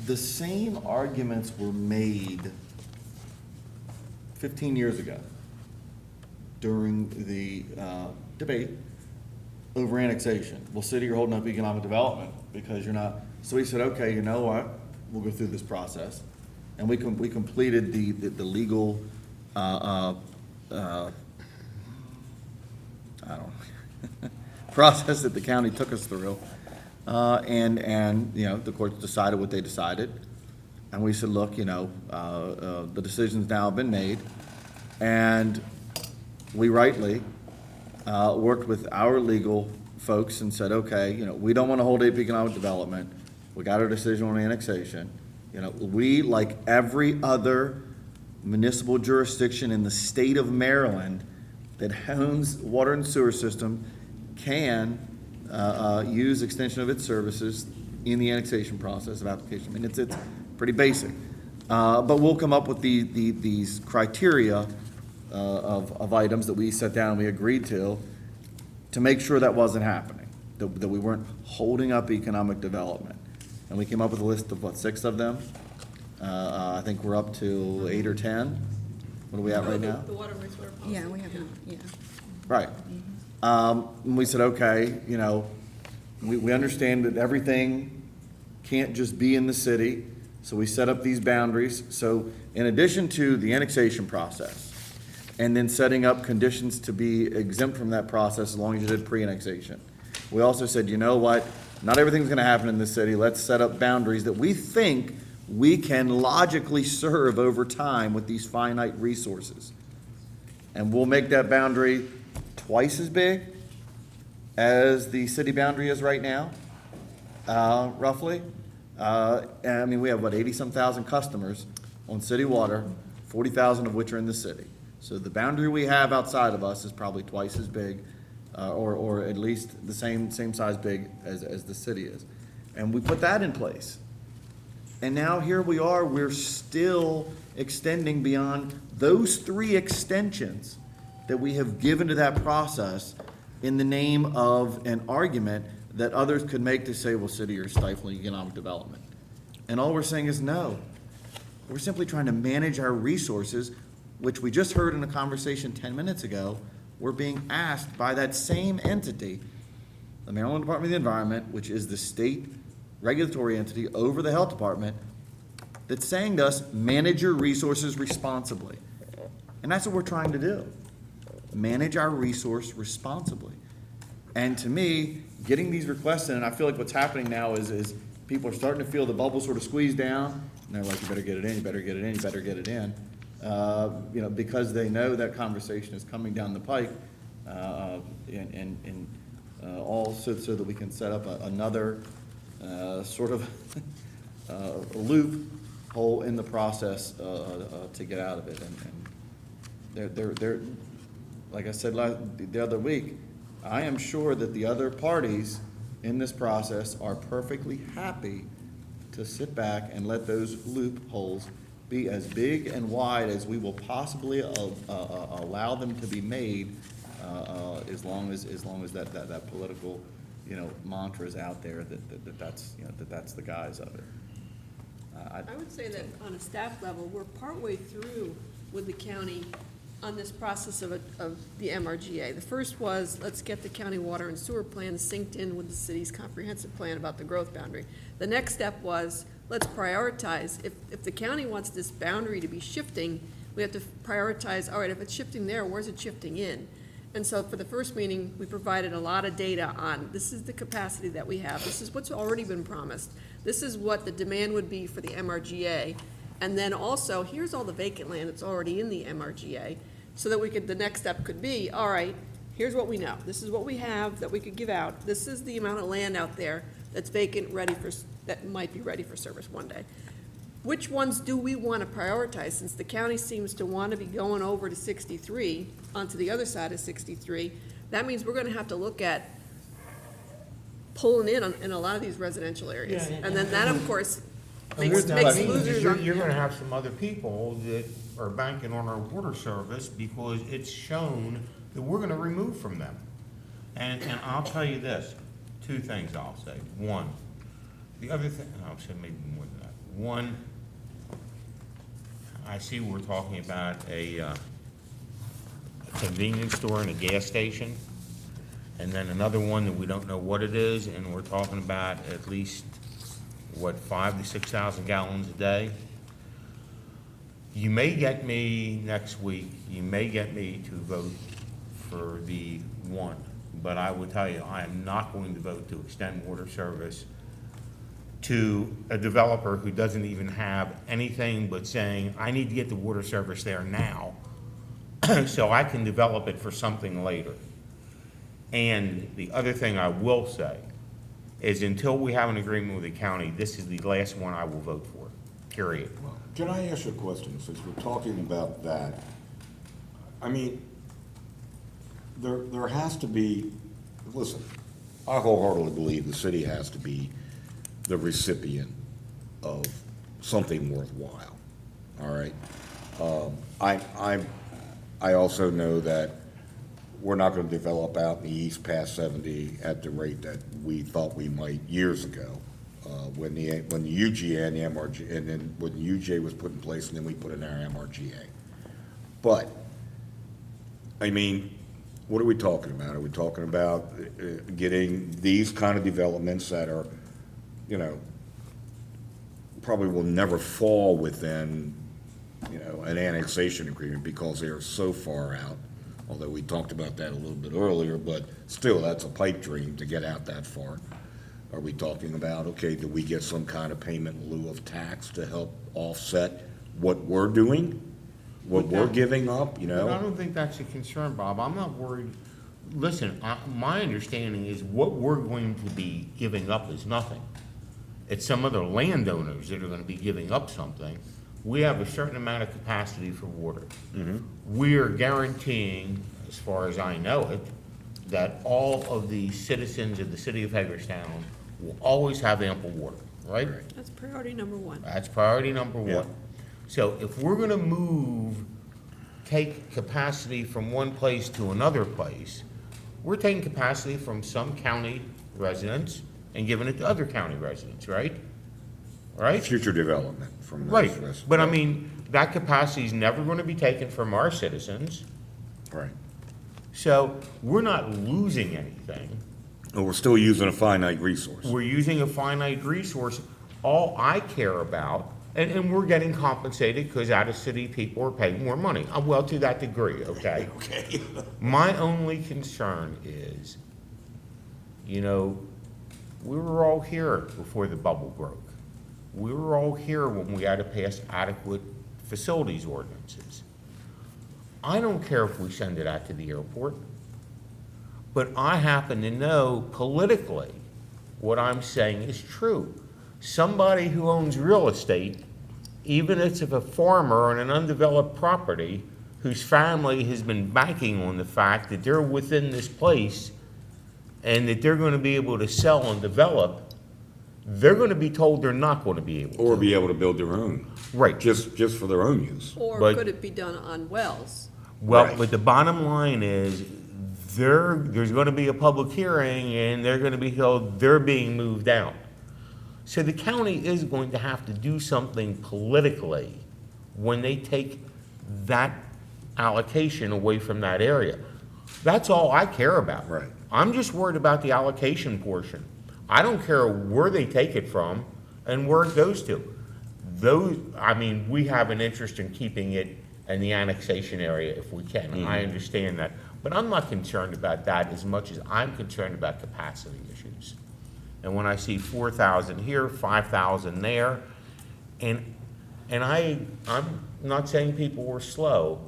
[SPEAKER 5] the same arguments were made 15 years ago during the debate over annexation. Well, city, you're holding up economic development because you're not, so we said, okay, you know what? We'll go through this process. And we completed the legal, I don't process that the county took us through. And, you know, the courts decided what they decided. And we said, look, you know, the decision's now been made. And we rightly worked with our legal folks and said, okay, you know, we don't want to hold up economic development. We got our decision on annexation. You know, we, like every other municipal jurisdiction in the state of Maryland that owns water and sewer system, can use extension of its services in the annexation process of application. I mean, it's pretty basic. But we'll come up with these criteria of items that we set down and we agreed to make sure that wasn't happening, that we weren't holding up economic development. And we came up with a list of, what, 6 of them? I think we're up to 8 or 10. What are we at right now?
[SPEAKER 13] The water wastewater policy.
[SPEAKER 10] Yeah, we have, yeah.
[SPEAKER 5] Right. And we said, okay, you know, we understand that everything can't just be in the city, so we set up these boundaries. So in addition to the annexation process, and then setting up conditions to be exempt from that process as long as you did pre-annexation, we also said, you know what, not everything's gonna happen in the city, let's set up boundaries that we think we can logically serve over time with these finite resources. And we'll make that boundary twice as big as the city boundary is right now, roughly. And I mean, we have, what, 80-some thousand customers on city water, 40,000 of which are in the city. So the boundary we have outside of us is probably twice as big, or at least the same size big as the city is. And we put that in place. And now here we are, we're still extending beyond those 3 extensions that we have given to that process in the name of an argument that others could make to say, well, city, you're stifling economic development. And all we're saying is no. We're simply trying to manage our resources, which we just heard in a conversation 10 minutes ago. We're being asked by that same entity, the Maryland Department of the Environment, which is the state regulatory entity over the health department, that's saying to us, manage your resources responsibly. And that's what we're trying to do. Manage our resource responsibly. And to me, getting these requests in, and I feel like what's happening now is people are starting to feel the bubble sort of squeeze down, and they're like, you better get it in, you better get it in, you better get it in. You know, because they know that conversation is coming down the pike, and also so that we can set up another sort of loophole in the process to get out of it. And they're like I said the other week, I am sure that the other parties in this process are perfectly happy to sit back and let those loopholes be as big and wide as we will possibly allow them to be made, as long as that political, mantra is out there that's the guise of it.
[SPEAKER 13] I would say that on a staff level, we're partway through with the county on this process of the MRGA. The first was, let's get the county water and sewer plan synced in with the city's comprehensive plan about the growth boundary. The next step was, let's prioritize. If the county wants this boundary to be shifting, we have to prioritize, all right, if it's shifting there, where's it shifting in? And so for the first meeting, we provided a lot of data on, this is the capacity that we have, this is what's already been promised, this is what the demand would be for the MRGA, and then also, here's all the vacant land that's already in the MRGA, so that the next step could be, all right, here's what we know, this is what we have that we could give out, this is the amount of land out there that's vacant, that might be ready for service one day. Which ones do we want to prioritize, since the county seems to want to be going over to 63, onto the other side of 63, that means we're going to have to look at pulling in a lot of these residential areas.
[SPEAKER 9] Yeah,
[SPEAKER 13] And then that, of course,
[SPEAKER 9] And
[SPEAKER 13] makes
[SPEAKER 9] what that means
[SPEAKER 13] losers.
[SPEAKER 9] is you're gonna have some other people that are banking on our water service because it's shown that we're gonna remove from them. And I'll tell you this, two things I'll say. One, the other thing, I'll say maybe more than that. One, I see we're talking about a convenience store and a gas station, and then another one that we don't know what it is, and we're talking about at least, 5,000 to 6,000 gallons a day. You may get me next week, you may get me to vote for the one, but I will tell you, I am not going to vote to extend water service to a developer who doesn't even have anything but saying, I need to get the water service there now, so I can develop it for something later. And the other thing I will say is until we have an agreement with the county, this is the last one I will vote for, period.
[SPEAKER 1] Can I ask you a question, since we're talking about that? I mean, there has to be, listen, I wholeheartedly believe the city has to be the recipient of something worthwhile, all right? I also know that we're not gonna develop out in the east past 70 at the rate that we thought we might years ago. When the UGA and the MRG, and then when the UGA was put in place, and then we put in our MRGA. But, I mean, what are we talking about? Are we talking about getting these kind of developments that are, probably will never fall within, an annexation agreement because they are so far out? Although we talked about that a little bit earlier, but still, that's a pipe dream to get out that far. Are we talking about, okay, do we get some kind of payment in lieu of tax to help offset what we're doing? What we're giving up,
[SPEAKER 9] But I don't think that's a concern, Bob. I'm not worried. Listen, my understanding is what we're going to be giving up is nothing. It's some other landowners that are gonna be giving up something. We have a certain amount of capacity for water. We are guaranteeing, as far as I know it, that all of the citizens of the city of Hagerstown will always have ample water, right?
[SPEAKER 13] That's priority number one.
[SPEAKER 9] That's priority number one.
[SPEAKER 1] Yeah.
[SPEAKER 9] So if we're gonna take capacity from one place to another place, we're taking capacity from some county residents and giving it to other county residents, right? Right?
[SPEAKER 1] future development from
[SPEAKER 9] Right,
[SPEAKER 1] those rest.
[SPEAKER 9] but I mean, that capacity is never gonna be taken from our citizens,
[SPEAKER 1] Right.
[SPEAKER 9] so we're not losing anything.
[SPEAKER 1] And we're still using a finite resource.
[SPEAKER 9] We're using a finite resource. All I care about, and we're getting compensated because out-of-city people are paying more money. Well, to that degree, okay?
[SPEAKER 1] Okay.
[SPEAKER 9] My only concern is, we were all here before the bubble broke. We were all here when we had to pass adequate facilities ordinances. I don't care if we send it out to the airport, but I happen to know politically what I'm saying is true. Somebody who owns real estate, even if it's a farmer on an undeveloped property, whose family has been banking on the fact that they're within this place and that they're going to be able to sell and develop, they're going to be told they're not going to be able to.
[SPEAKER 1] Or be able to build their own.
[SPEAKER 9] Right.
[SPEAKER 1] just for their own use.
[SPEAKER 13] Or
[SPEAKER 9] But-
[SPEAKER 13] could it be done on wells?
[SPEAKER 9] Well,
[SPEAKER 1] Right.
[SPEAKER 9] but the bottom line is, there's gonna be a public hearing, and they're gonna be held, they're being moved out. So the county is going to have to do something politically when they take that allocation away from that area. That's all I care about.
[SPEAKER 1] Right.
[SPEAKER 9] I'm just worried about the allocation portion. I don't care where they take it from and where it goes to. We have an interest in keeping it in the annexation area if we can. I understand that. But I'm not concerned about that as much as I'm concerned about capacity issues. And when I see 4,000 here, 5,000 there, and I'm not saying people were slow,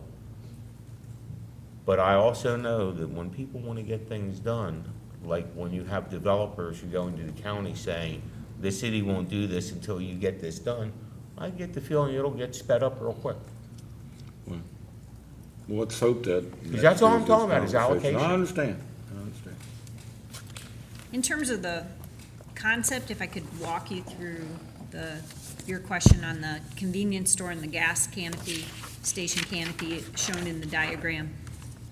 [SPEAKER 9] but I also know that when people want to get things done, like when you have developers who go into the county saying, the city won't do this until you get this done, I get the feeling it'll get sped up real quick.
[SPEAKER 1] Well, let's hope that.
[SPEAKER 9] Because that's all I'm talking about is
[SPEAKER 1] conversation.
[SPEAKER 9] allocation.
[SPEAKER 1] I understand.
[SPEAKER 12] In terms of the concept, if I could walk you through your question on the convenience store and the gas canopy, station canopy shown in the diagram.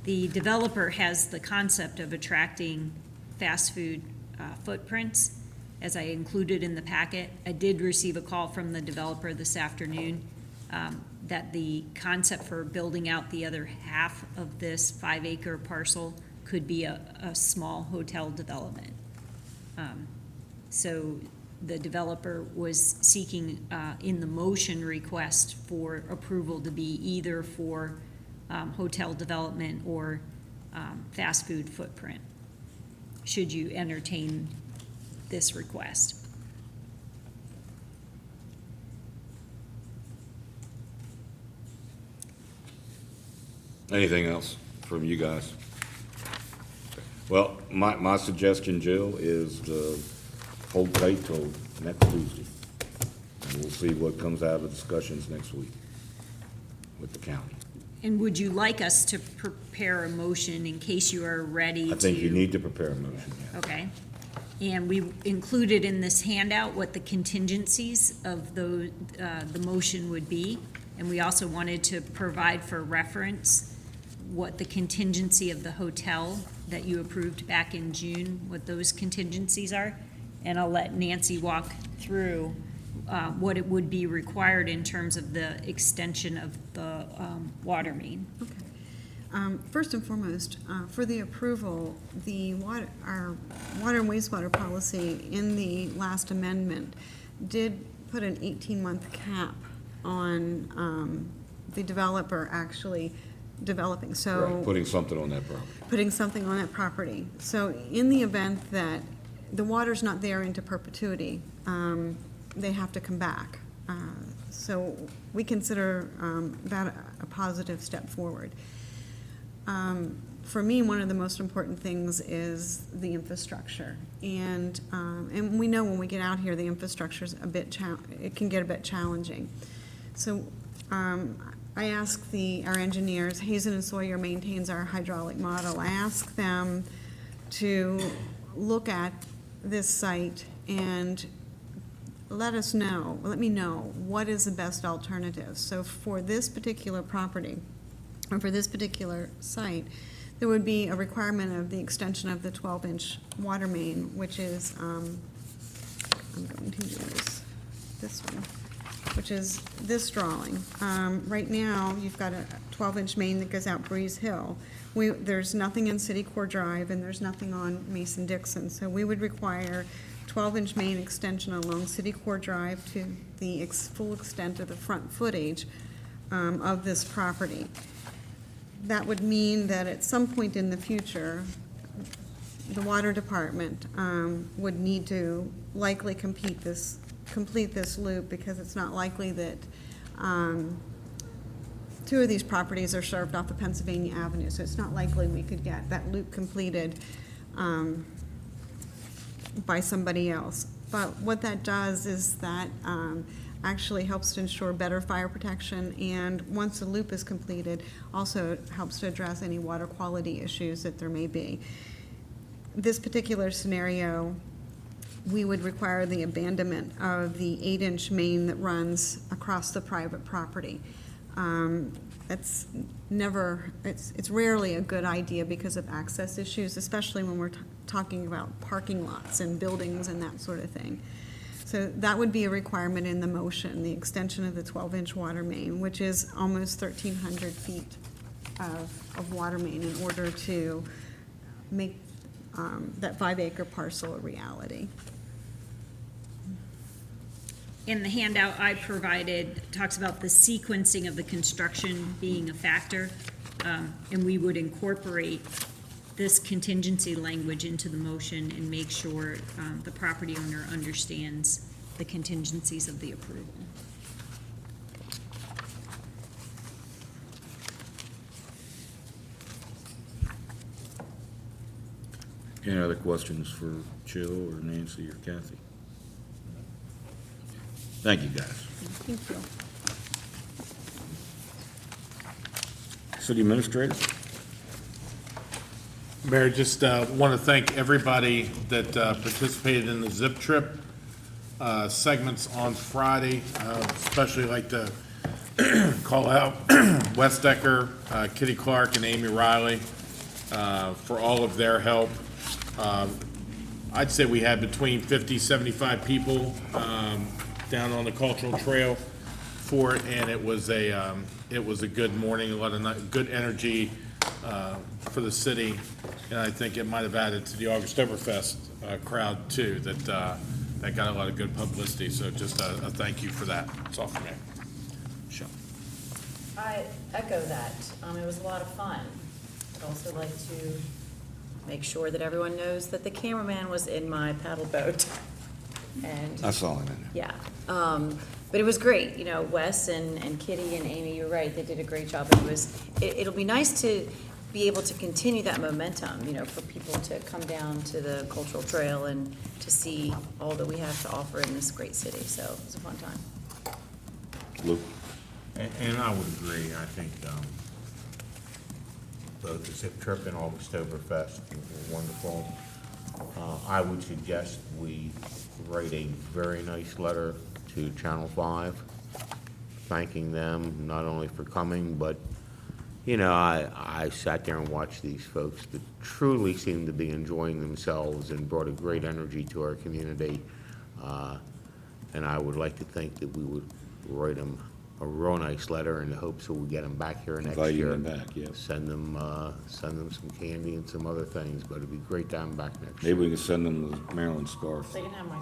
[SPEAKER 12] The developer has the concept of attracting fast food footprints, as I included in the packet. I did receive a call from the developer this afternoon that the concept for building out the other half of this 5-acre parcel could be a small hotel development. So the developer was seeking in the motion request for approval to be either for hotel development or fast food footprint, should you entertain this request.
[SPEAKER 1] Anything else from you guys? Well, my suggestion, Jill, is to hold tight till next Tuesday. And we'll see what comes out of discussions next week with the county.
[SPEAKER 12] And would you like us to prepare a motion in case you are ready to?
[SPEAKER 1] I think you need to prepare a motion, yeah.
[SPEAKER 12] Okay. And we included in this handout what the contingencies of the motion would be. And we also wanted to provide for reference what the contingency of the hotel that you approved back in June, what those contingencies are. And I'll let Nancy walk through what it would be required in terms of the extension of the water main.
[SPEAKER 10] First and foremost, for the approval, our water and wastewater policy in the last amendment did put an 18-month cap on the developer actually developing, so.
[SPEAKER 1] Right, putting something on that property.
[SPEAKER 10] Putting something on that property. So in the event that the water's not there into perpetuity, they have to come back. So we consider that a positive step forward. For me, one of the most important things is the infrastructure. And we know when we get out here, the infrastructure's it can get a bit challenging. So I asked our engineers, Hazen and Sawyer maintains our hydraulic model. I asked them to look at this site and let me know what is the best alternative. So for this particular property, or for this particular site, there would be a requirement of the extension of the 12-inch water main, which is, I'm going to use this one, which is this drawing. Right now, you've got a 12-inch main that goes out Breeze Hill. There's nothing in City Core Drive, and there's nothing on Mason-Dixon, so we would require 12-inch main extension along City Core Drive to the full extent of the front footage of this property. That would mean that at some point in the future, the water department would need to likely complete this loop, because it's not likely that two of these properties are served off of Pennsylvania Avenue, so it's not likely we could get that loop completed by somebody else. But what that does is that actually helps to ensure better fire protection, and once the loop is completed, also helps to address any water quality issues that there may be. This particular scenario we would require the abandonment of the 8-inch main that runs across the private property. It's never, it's rarely a good idea because of access issues, especially when we're talking about parking lots and buildings and that sort of thing. So that would be a requirement in the motion, the extension of the 12-inch water main, which is almost 1,300 feet of water main in order to make that 5-acre parcel a reality.
[SPEAKER 12] In the handout I provided, talks about the sequencing of the construction being a factor, and we would incorporate this contingency language into the motion and make sure the property owner understands the contingencies of the approval.
[SPEAKER 1] Any other questions for Jill or Nancy or Kathy? Thank you, guys.
[SPEAKER 10] Thank you.
[SPEAKER 1] City Administrator?
[SPEAKER 11] Mayor, just want to thank everybody that participated in the zip trip segments on Friday. Especially like to call out Wes Decker, Kitty Clark, and Amy Riley for all of their help. I'd say we had between 50, 75 people down on the cultural trail for it, and it was a good morning, a lot of good energy for the city, and I think it might have added to the August-Overfest crowd too, that got a lot of good publicity, so just a thank you for that. That's all for me.
[SPEAKER 1] Michelle?
[SPEAKER 4] I echo that. It was a lot of fun. I'd also like to make sure that everyone knows that the cameraman was in my paddle boat. And
[SPEAKER 1] I saw him in there.
[SPEAKER 4] yeah, but it was great, you know, Wes and Kitty and Amy, you're right, they did a great job. It'll be nice to be able to continue that momentum, you know, for people to come down to the cultural trail and to see all that we have to offer in this great city, so it was a fun time.
[SPEAKER 1] Luke?
[SPEAKER 9] And I would agree. I think both the zip trip and August-Overfest were wonderful. I would suggest we write a very nice letter to Channel 5, thanking them not only for coming, but, you know, I sat there and watched these folks that truly seemed to be enjoying themselves and brought a great energy to our community. And I would like to think that we would write them a real nice letter in the hopes that we'll get them back here next
[SPEAKER 1] Invite
[SPEAKER 9] year.
[SPEAKER 1] them back, yeah.
[SPEAKER 9] Send them some candy and some other things, but it'd be great to have them back next
[SPEAKER 1] Maybe
[SPEAKER 9] year.
[SPEAKER 1] we can send them the Maryland scarf.
[SPEAKER 4] They can have my.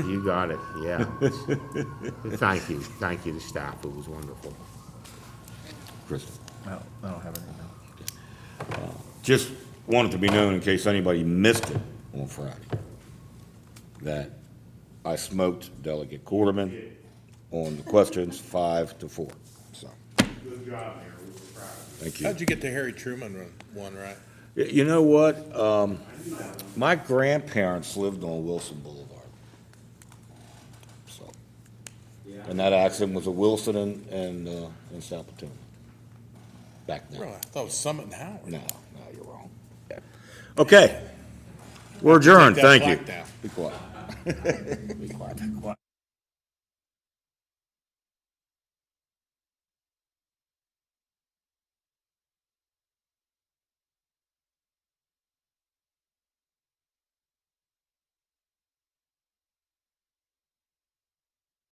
[SPEAKER 9] You got it, yeah. Thank you to staff, it was wonderful.
[SPEAKER 1] Kristen?
[SPEAKER 5] No, I don't have anything.
[SPEAKER 1] Just wanted to be known in case anybody missed it on Friday, that I smoked Delegate Quarterman on the questions 5-4, so,
[SPEAKER 9] Good job, Mayor, we were proud of
[SPEAKER 1] thank you.
[SPEAKER 11] How'd you get the Harry Truman one right?
[SPEAKER 1] You know what? My grandparents lived on Wilson Boulevard. So, and that accident was at Wilson and South Platoon. Back then.
[SPEAKER 11] Really? I thought it was Summit and Howard.
[SPEAKER 1] No, you're wrong. Yeah. Okay, we're adjourned,
[SPEAKER 11] Take that
[SPEAKER 1] thank you.
[SPEAKER 11] plaque down.
[SPEAKER 1] Be quiet. Be quiet.